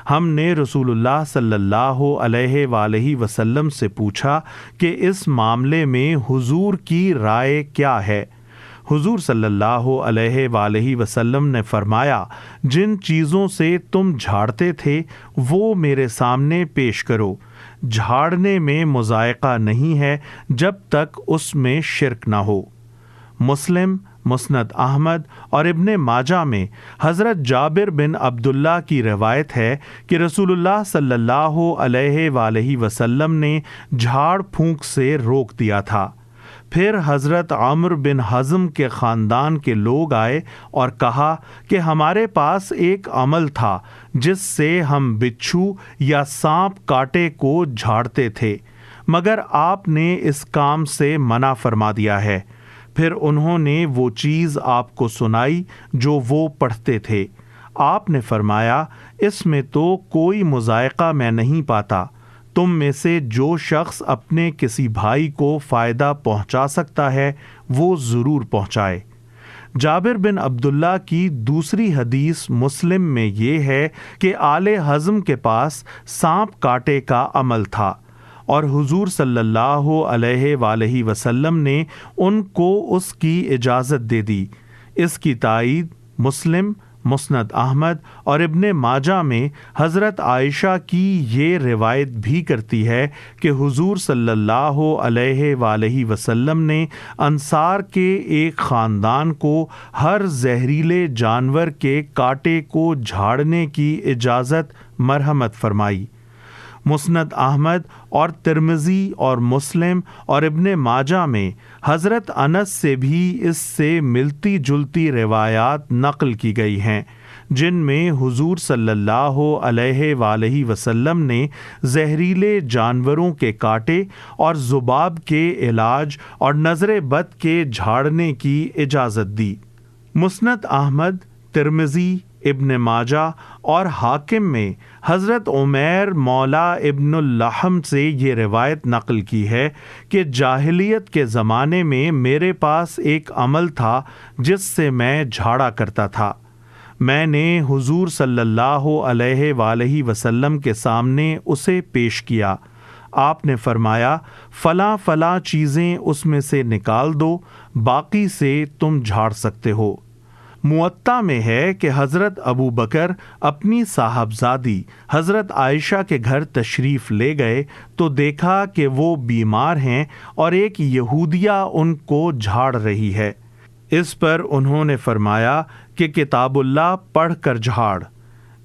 ہم نے رسول اللہ صلی اللہ علیہ وآلہ وسلم سے پوچھا کہ اس معاملے میں حضور کی رائے کیا ہے؟ حضور صلی اللہ علیہ وآلہ وسلم نے فرمایا، جن چیزوں سے تم جھاڑتے تھے وہ میرے سامنے پیش کرو۔ جھاڑنے میں مذائقہ نہیں ہے جب تک اس میں شرک نہ ہو۔ مسلم، مسند احمد اور ابن ماجہ میں حضرت جابر بن عبداللہ کی روایت ہے کہ رسول اللہ صلی اللہ علیہ وآلہ وسلم نے جھاڑ پھونک سے روک دیا تھا۔ پھر حضرت عمرو بن حزم کے خاندان کے لوگ آئے اور کہا کہ ہمارے پاس ایک عمل تھا جس سے ہم بچھو یا سانپ کاٹے کو جھاڑتے تھے، مگر آپ نے اس کام سے منع فرما دیا ہے۔ پھر انہوں نے وہ چیز آپ کو سنائی جو وہ پڑھتے تھے۔ آپ نے فرمایا، اس میں تو کوئی مذائقہ میں نہیں پاتا۔ تم میں سے جو شخص اپنے کسی بھائی کو فائدہ پہنچا سکتا ہے وہ ضرور پہنچائے۔ جابر بن عبداللہ کی دوسری حدیث مسلم میں یہ ہے کہ آل حزم کے پاس سانپ کاٹے کا عمل تھا اور حضور صلی اللہ علیہ وآلہ وسلم نے ان کو اس کی اجازت دے دی۔ اس کی تائید مسلم، مسند احمد اور ابن ماجہ میں حضرت عائشہ کی یہ روایت بھی کرتی ہے کہ حضور صلی اللہ علیہ وآلہ وسلم نے انصار کے ایک خاندان کو ہر زہریلے جانور کے کانٹے کو جھاڑنے کی اجازت مرحمت فرمائی۔ مسند احمد اور ترمذی اور مسلم اور ابن ماجہ میں حضرت انس سے بھی اس سے ملتی جلتی روایات نقل کی گئی ہیں، جن میں حضور صلی اللہ علیہ وآلہ وسلم نے زہریلے جانوروں کے کانٹے اور ذباب کے علاج اور نظر بد کے جھاڑنے کی اجازت دی۔ مسند احمد، ترمذی، ابن ماجہ اور حاکم میں حضرت عمیر مولا ابن اللحم سے یہ روایت نقل کی ہے کہ جاہلیت کے زمانے میں میرے پاس ایک عمل تھا جس سے میں جھاڑا کرتا تھا۔ میں نے حضور صلی اللہ علیہ وآلہ وسلم کے سامنے اسے پیش کیا۔ آپ نے فرمایا فلاں فلاں چیزیں اس میں سے نکال دو، باقی سے تم جھاڑ سکتے ہو۔ موطا میں ہے کہ حضرت ابو بکر اپنی صاحبزادی حضرت عائشہ کے گھر تشریف لے گئے تو دیکھا کہ وہ بیمار ہیں اور ایک یہودیہ ان کو جھاڑ رہی ہے۔ اس پر انہوں نے فرمایا کہ کتاب اللہ پڑھ کر جھاڑ۔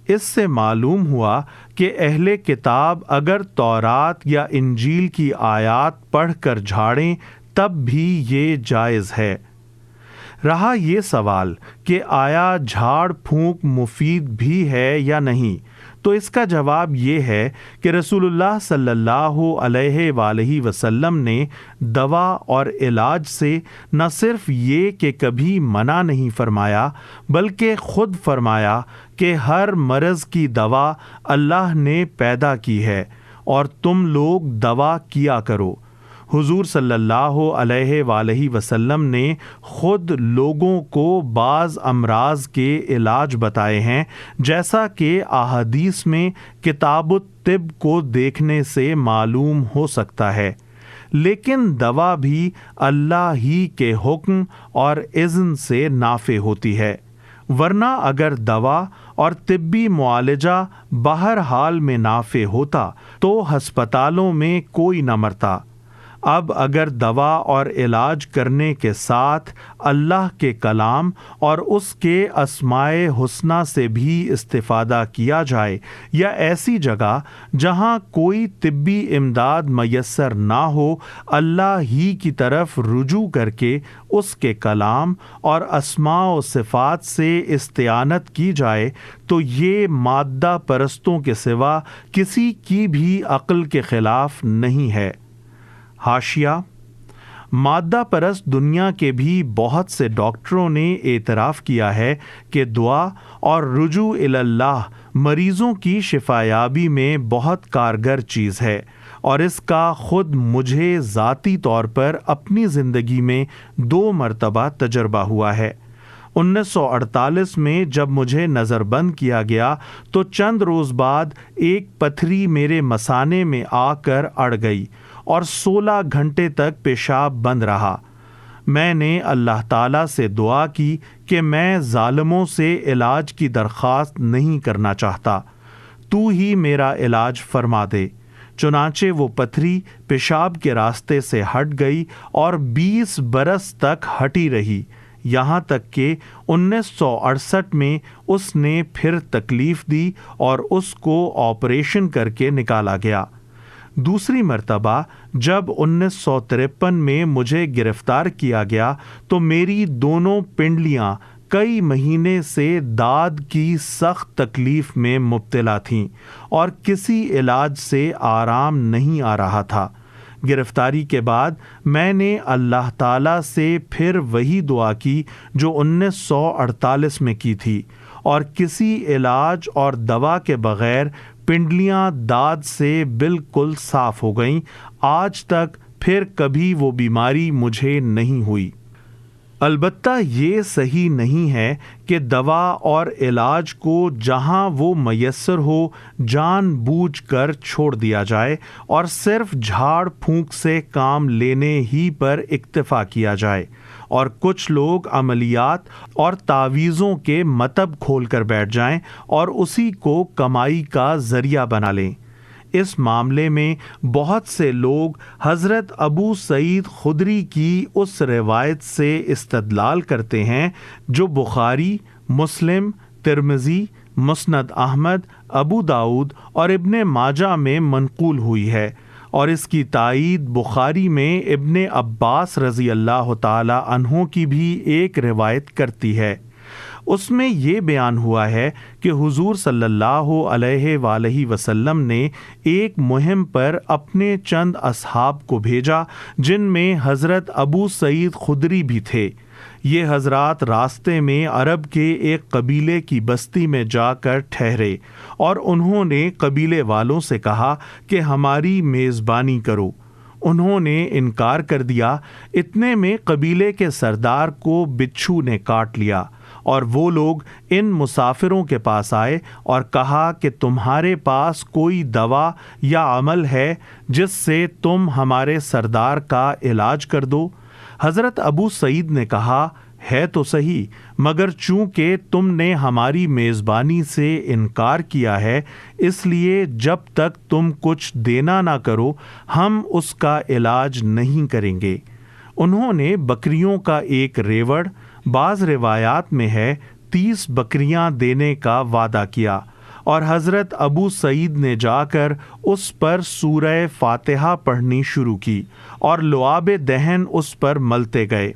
اس سے معلوم ہوا کہ اہل کتاب اگر تورات یا انجیل کی آیات پڑھ کر جھاڑیں تب بھی یہ جائز ہے۔ رہا یہ سوال کہ آیا جھاڑ پھونک مفید بھی ہے یا نہیں، تو اس کا جواب یہ ہے کہ رسول اللہ صلی اللہ علیہ وآلہ وسلم نے دوا اور علاج سے نہ صرف یہ کہ کبھی منع نہیں فرمایا بلکہ خود فرمایا کہ ہر مرض کی دوا اللہ نے پیدا کی ہے اور تم لوگ دوا کیا کرو۔ حضور صلی اللہ علیہ وآلہ وسلم نے خود لوگوں کو بعض امراض کے علاج بتائے ہیں، جیسا کہ احادیث میں کتاب الطب کو دیکھنے سے معلوم ہو سکتا ہے، لیکن دوا بھی اللہ ہی کے حکم اور اذن سے نافع ہوتی ہے، ورنہ اگر دوا اور طبی معالجہ بہرحال میں نافع ہوتا تو ہسپتالوں میں کوئی نہ مرتا۔ اب اگر دوا اور علاج کرنے کے ساتھ اللہ کے کلام اور اس کے اسماء حسنہ سے بھی استفادہ کیا جائے یا ایسی جگہ جہاں کوئی طبی امداد میسر نہ ہو اللہ ہی کی طرف رجوع کر کے اس کے کلام اور اسماء و صفات سے استعانت کی جائے تو یہ مادہ پرستوں کے سوا کسی کی بھی عقل کے خلاف نہیں ہے۔ حاشیہ: مادہ پرست دنیا کے بھی بہت سے ڈاکٹروں نے اعتراف کیا ہے کہ دعا اور رجوع الی اللہ مریضوں کی شفایابی میں بہت کارگر چیز ہے، اور اس کا خود مجھے ذاتی طور پر اپنی زندگی میں 2 مرتبہ تجربہ ہوا ہے۔ 1948 میں جب مجھے نظر بند کیا گیا تو چند روز بعد ایک پتھری میرے مثانے میں آ کر اڑ گئی اور 16 گھنٹے تک پیشاب بند رہا۔ میں نے اللہ تعالیٰ سے دعا کی کہ میں ظالموں سے علاج کی درخواست نہیں کرنا چاہتا، تو ہی میرا علاج فرما دے۔ چنانچہ وہ پتھری پیشاب کے راستے سے ہٹ گئی اور 20 برس تک ہٹی رہی، یہاں تک کہ 1968 میں اس نے پھر تکلیف دی اور اس کو آپریشن کر کے نکالا گیا۔ دوسری مرتبہ جب 1953 میں مجھے گرفتار کیا گیا تو میری دونوں پنڈلیاں کئی مہینے سے داد کی سخت تکلیف میں مبتلا تھیں اور کسی علاج سے آرام نہیں آ رہا تھا۔ گرفتاری کے بعد میں نے اللہ تعالیٰ سے پھر وہی دعا کی جو 1948 میں کی تھی، اور کسی علاج اور دوا کے بغیر پنڈلیاں داد سے بالکل صاف ہو گئیں۔ آج تک پھر کبھی وہ بیماری مجھے نہیں ہوئی۔ البتہ یہ صحیح نہیں ہے کہ دوا اور علاج کو جہاں وہ میسر ہو جان بوجھ کر چھوڑ دیا جائے اور صرف جھاڑ پھونک سے کام لینے ہی پر اکتفا کیا جائے، اور کچھ لوگ عملیات اور تعویذوں کے مطب کھول کر بیٹھ جائیں اور اسی کو کمائی کا ذریعہ بنا لیں۔ اس معاملے میں بہت سے لوگ حضرت ابو سعید خدری کی اس روایت سے استدلال کرتے ہیں جو بخاری، مسلم، ترمذی، مسند احمد، ابو داؤد اور ابن ماجہ میں منقول ہوئی ہے، اور اس کی تائید بخاری میں ابن عباس رضی اللہ تعالی عنہ کی بھی ایک روایت کرتی ہے۔ اس میں یہ بیان ہوا ہے کہ حضور صلی اللہ علیہ وآلہ وسلم نے ایک مہم پر اپنے چند اصحاب کو بھیجا جن میں حضرت ابو سعید خدری بھی تھے۔ یہ حضرات راستے میں عرب کے ایک قبیلے کی بستی میں جا کر ٹھہرے اور انہوں نے قبیلے والوں سے کہا کہ ہماری میزبانی کرو۔ انہوں نے انکار کر دیا۔ اتنے میں قبیلے کے سردار کو بچھو نے کاٹ لیا، اور وہ لوگ ان مسافروں کے پاس آئے اور کہا کہ تمہارے پاس کوئی دوا یا عمل ہے جس سے تم ہمارے سردار کا علاج کر دو؟ حضرت ابو سعید نے کہا، ہے تو صحیح، مگر چونکہ تم نے ہماری میزبانی سے انکار کیا ہے، اس لیے جب تک تم کچھ دینا نہ کرو ہم اس کا علاج نہیں کریں گے۔ انہوں نے بکریوں کا ایک ریوڑ، بعض روایات میں ہے 30 بکریاں دینے کا وعدہ کیا، اور حضرت ابو سعید نے جا کر اس پر سورہ فاتحہ پڑھنی شروع کی اور لعاب دہن اس پر ملتے گئے۔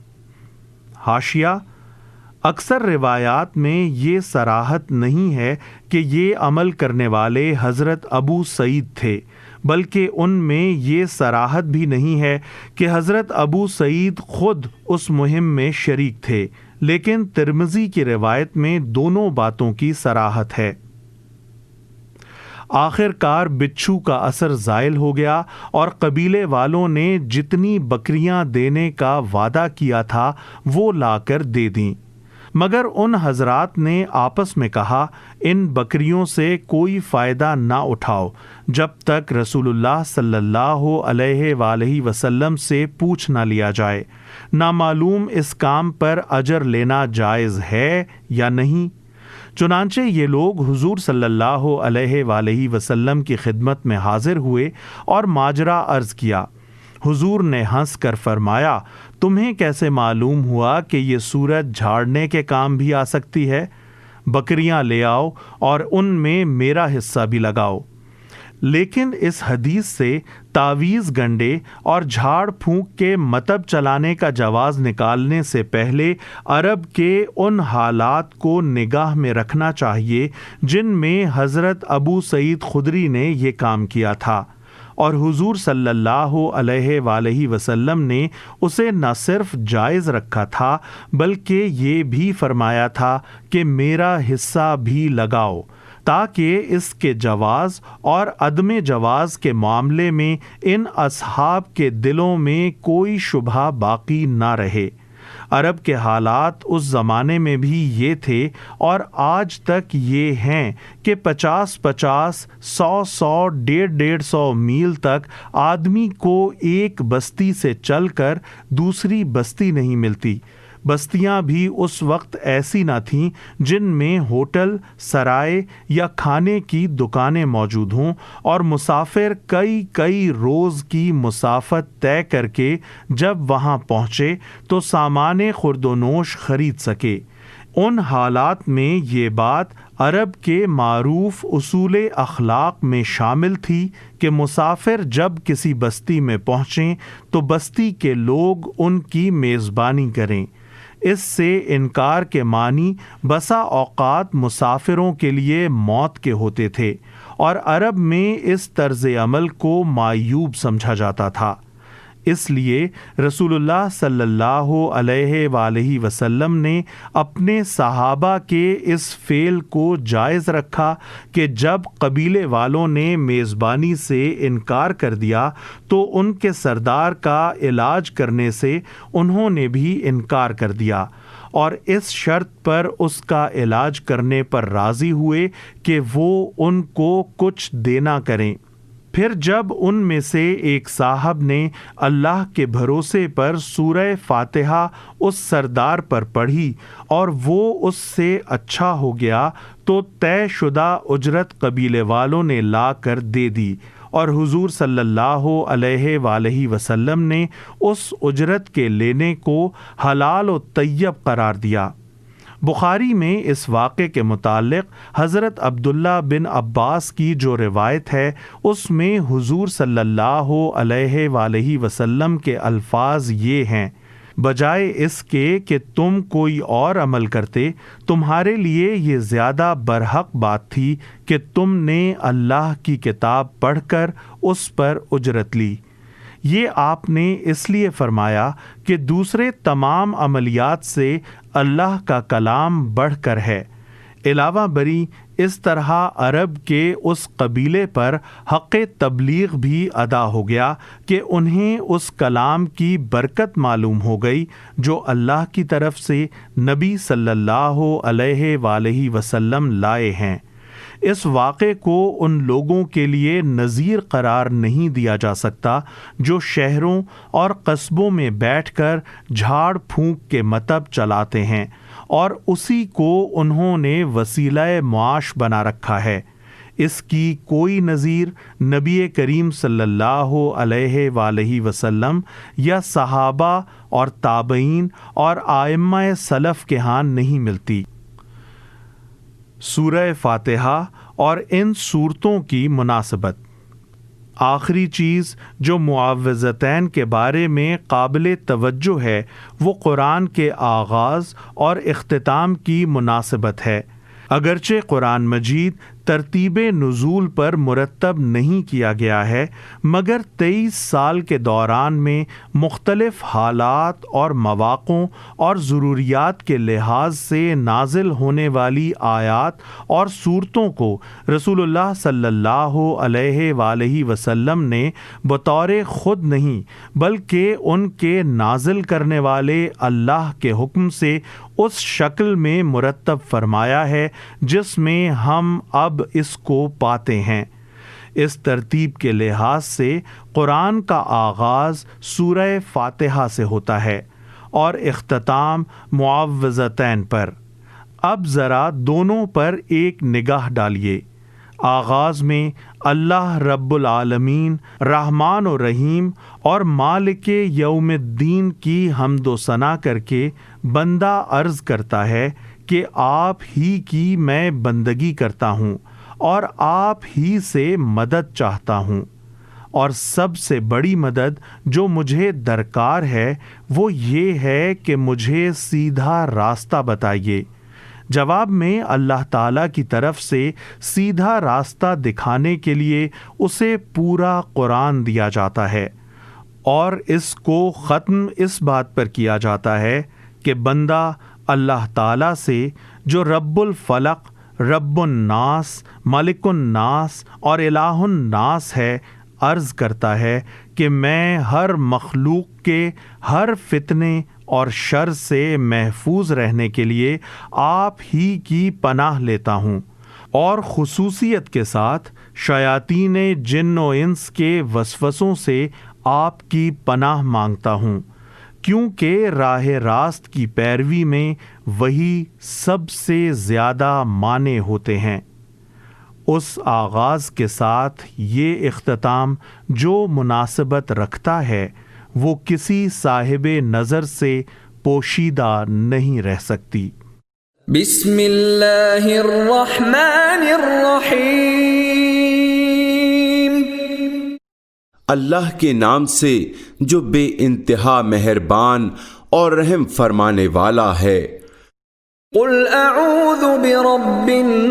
حاشیہ: اکثر روایات میں یہ صراحت نہیں ہے کہ یہ عمل کرنے والے حضرت ابو سعید تھے، بلکہ ان میں یہ صراحت بھی نہیں ہے کہ حضرت ابو سعید خود اس مہم میں شریک تھے، لیکن ترمذی کی روایت میں دونوں باتوں کی صراحت ہے۔ آخر کار بچھو کا اثر زائل ہو گیا اور قبیلے والوں نے جتنی بکریاں دینے کا وعدہ کیا تھا وہ لا کر دے دیں، مگر ان حضرات نے آپس میں کہا، ان بکریوں سے کوئی فائدہ نہ اٹھاؤ جب تک رسول اللہ صلی اللہ علیہ وآلہ وسلم سے پوچھ نہ لیا جائے، نامعلوم اس کام پر اجر لینا جائز ہے یا نہیں۔ چنانچہ یہ لوگ حضور صلی اللہ علیہ وآلہ وسلم کی خدمت میں حاضر ہوئے اور ماجرا عرض کیا۔ حضور نے ہنس کر فرمایا، تمہیں کیسے معلوم ہوا کہ یہ صورت جھاڑنے کے کام بھی آ سکتی ہے؟ بکریاں لے آؤ اور ان میں میرا حصہ بھی لگاؤ۔ لیکن اس حدیث سے تعویذ گنڈے اور جھاڑ پھونک کے مطب چلانے کا جواز نکالنے سے پہلے عرب کے ان حالات کو نگاہ میں رکھنا چاہیے جن میں حضرت ابو سعید خدری نے یہ کام کیا تھا، اور حضور صلی اللہ علیہ وآلہ وسلم نے اسے نہ صرف جائز رکھا تھا بلکہ یہ بھی فرمایا تھا کہ میرا حصہ بھی لگاؤ، تاکہ اس کے جواز اور عدم جواز کے معاملے میں ان اصحاب کے دلوں میں کوئی شبہ باقی نہ رہے۔ عرب کے حالات اس زمانے میں بھی یہ تھے اور آج تک یہ ہیں کہ 50-50، 100-100، 150-150 میل تک آدمی کو ایک بستی سے چل کر دوسری بستی نہیں ملتی۔ بستیاں بھی اس وقت ایسی نہ تھیں جن میں ہوٹل، سرائے یا کھانے کی دکانیں موجود ہوں، اور مسافر کئی روز کی مسافت طے کر کے جب وہاں پہنچے تو سامان خورد و نوش خرید سکے۔ ان حالات میں یہ بات عرب کے معروف اصول اخلاق میں شامل تھی کہ مسافر جب کسی بستی میں پہنچیں تو بستی کے لوگ ان کی میزبانی کریں۔ اس سے انکار کے معنی بسا اوقات مسافروں کے لیے موت کے ہوتے تھے، اور عرب میں اس طرز عمل کو معیوب سمجھا جاتا تھا۔ اس لیے رسول اللہ صلی اللہ علیہ وآلہ وسلم نے اپنے صحابہ کے اس فعل کو جائز رکھا کہ جب قبیلے والوں نے میزبانی سے انکار کر دیا تو ان کے سردار کا علاج کرنے سے انہوں نے بھی انکار کر دیا، اور اس شرط پر اس کا علاج کرنے پر راضی ہوئے کہ وہ ان کو کچھ دینا کریں۔ پھر جب ان میں سے ایک صاحب نے اللہ کے بھروسے پر سورہ فاتحہ اس سردار پر پڑھی اور وہ اس سے اچھا ہو گیا تو طے شدہ اجرت قبیلے والوں نے لا کر دے دی، اور حضور صلی اللہ علیہ وآلہ وسلم نے اس اجرت کے لینے کو حلال و طیب قرار دیا۔ بخاری میں اس واقعے کے متعلق حضرت عبداللہ بن عباس کی جو روایت ہے اس میں حضور صلی اللہ علیہ وآلہ وسلم کے الفاظ یہ ہیں، بجائے اس کے کہ تم کوئی اور عمل کرتے، تمہارے لیے یہ زیادہ برحق بات تھی کہ تم نے اللہ کی کتاب پڑھ کر اس پر اجرت لی۔ یہ آپ نے اس لیے فرمایا کہ دوسرے تمام عملیات سے اللہ کا کلام بڑھ کر ہے۔ علاوہ بری اس طرح عرب کے اس قبیلے پر حق تبلیغ بھی ادا ہو گیا کہ انہیں اس کلام کی برکت معلوم ہو گئی جو اللہ کی طرف سے نبی صلی اللہ علیہ وآلہ وسلم لائے ہیں۔ اس واقعے کو ان لوگوں کے لیے نذیر قرار نہیں دیا جا سکتا جو شہروں اور قصبوں میں بیٹھ کر جھاڑ پھونک کے مطب چلاتے ہیں اور اسی کو انہوں نے وسیلہ معاش بنا رکھا ہے۔ اس کی کوئی نظیر نبی کریم صلی اللہ علیہ وآلہ وسلم یا صحابہ اور تابعین اور ائمہ سلف کے ہاں نہیں ملتی۔ سورہ فاتحہ اور ان صورتوں کی مناسبت۔ آخری چیز جو معوذتین کے بارے میں قابل توجہ ہے وہ قرآن کے آغاز اور اختتام کی مناسبت ہے۔ اگرچہ قرآن مجید ترتیب نزول پر مرتب نہیں کیا گیا ہے، مگر 23 سال کے دوران میں مختلف حالات اور مواقعوں اور ضروریات کے لحاظ سے نازل ہونے والی آیات اور صورتوں کو رسول اللہ صلی اللہ علیہ وآلہ وسلم نے بطور خود نہیں بلکہ ان کے نازل کرنے والے اللہ کے حکم سے اس شکل میں مرتب فرمایا ہے جس میں ہم اب اس کو پاتے ہیں۔ اس ترتیب کے لحاظ سے قرآن کا آغاز سورہ فاتحہ سے ہوتا ہے اور اختتام معوذتین پر۔ اب ذرا دونوں پر ایک نگاہ ڈالیے۔ آغاز میں اللہ رب العالمین رحمان و رحیم اور مالک یوم الدین کی حمد و ثنا کر کے بندہ عرض کرتا ہے کہ آپ ہی کی میں بندگی کرتا ہوں اور آپ ہی سے مدد چاہتا ہوں، اور سب سے بڑی مدد جو مجھے درکار ہے وہ یہ ہے کہ مجھے سیدھا راستہ بتائیے۔ جواب میں اللہ تعالیٰ کی طرف سے سیدھا راستہ دکھانے کے لیے اسے پورا قرآن دیا جاتا ہے، اور اس کو ختم اس بات پر کیا جاتا ہے کہ بندہ اللہ تعالیٰ سے جو رب الفلق، رب الناس، ملک الناس اور الہ الناس ہے عرض کرتا ہے کہ میں ہر مخلوق کے ہر فتنے اور شر سے محفوظ رہنے کے لیے آپ ہی کی پناہ لیتا ہوں، اور خصوصیت کے ساتھ شیاطین جن و انس کے وسوسوں سے آپ کی پناہ مانگتا ہوں، کیونکہ راہ راست کی پیروی میں وہی سب سے زیادہ مانع ہوتے ہیں۔ اس آغاز کے ساتھ یہ اختتام جو مناسبت رکھتا ہے وہ کسی صاحب نظر سے پوشیدہ نہیں رہ سکتی۔ بسم اللہ الرحمن الرحیم۔ اللہ کے نام سے جو بے انتہا مہربان اور رحم فرمانے والا ہے۔ قل اعوذ برب الناس۔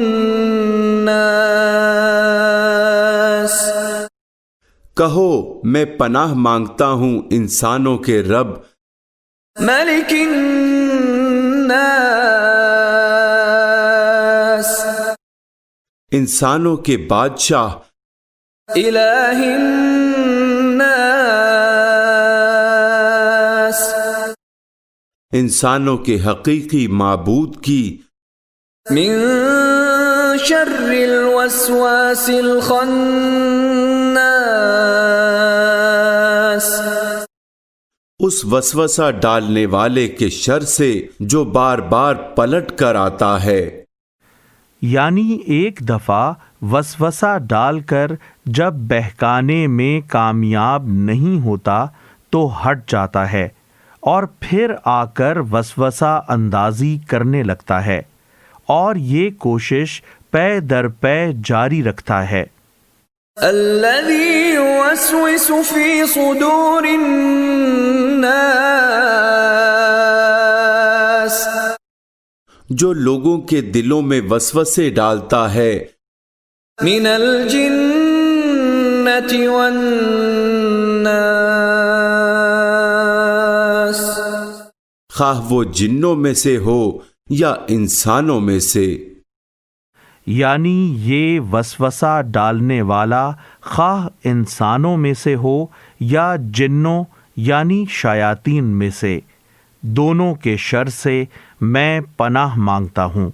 کہو میں پناہ مانگتا ہوں انسانوں کے رب، ملک الناس، انسانوں کے بادشاہ، الہ الناس، انسانوں کے حقیقی معبود کی، من شر الوسواس الخناس، اس وسوسہ ڈالنے والے کے شر سے جو بار بار پلٹ کر آتا ہے۔ یعنی ایک دفعہ وسوسہ ڈال کر جب بہکانے میں کامیاب نہیں ہوتا تو ہٹ جاتا ہے اور پھر آ کر وسوسہ اندازی کرنے لگتا ہے، اور یہ کوشش پے در پے جاری رکھتا ہے۔ الذی یوسوس فی صدور الناس، جو لوگوں کے دلوں میں وسوسے ڈالتا ہے، من الجنۃ والناس، خواہ وہ جنوں میں سے ہو یا انسانوں میں سے۔ یعنی یہ وسوسہ ڈالنے والا خواہ انسانوں میں سے ہو یا جنوں یعنی شیاطین میں سے، دونوں کے شر سے میں پناہ مانگتا ہوں۔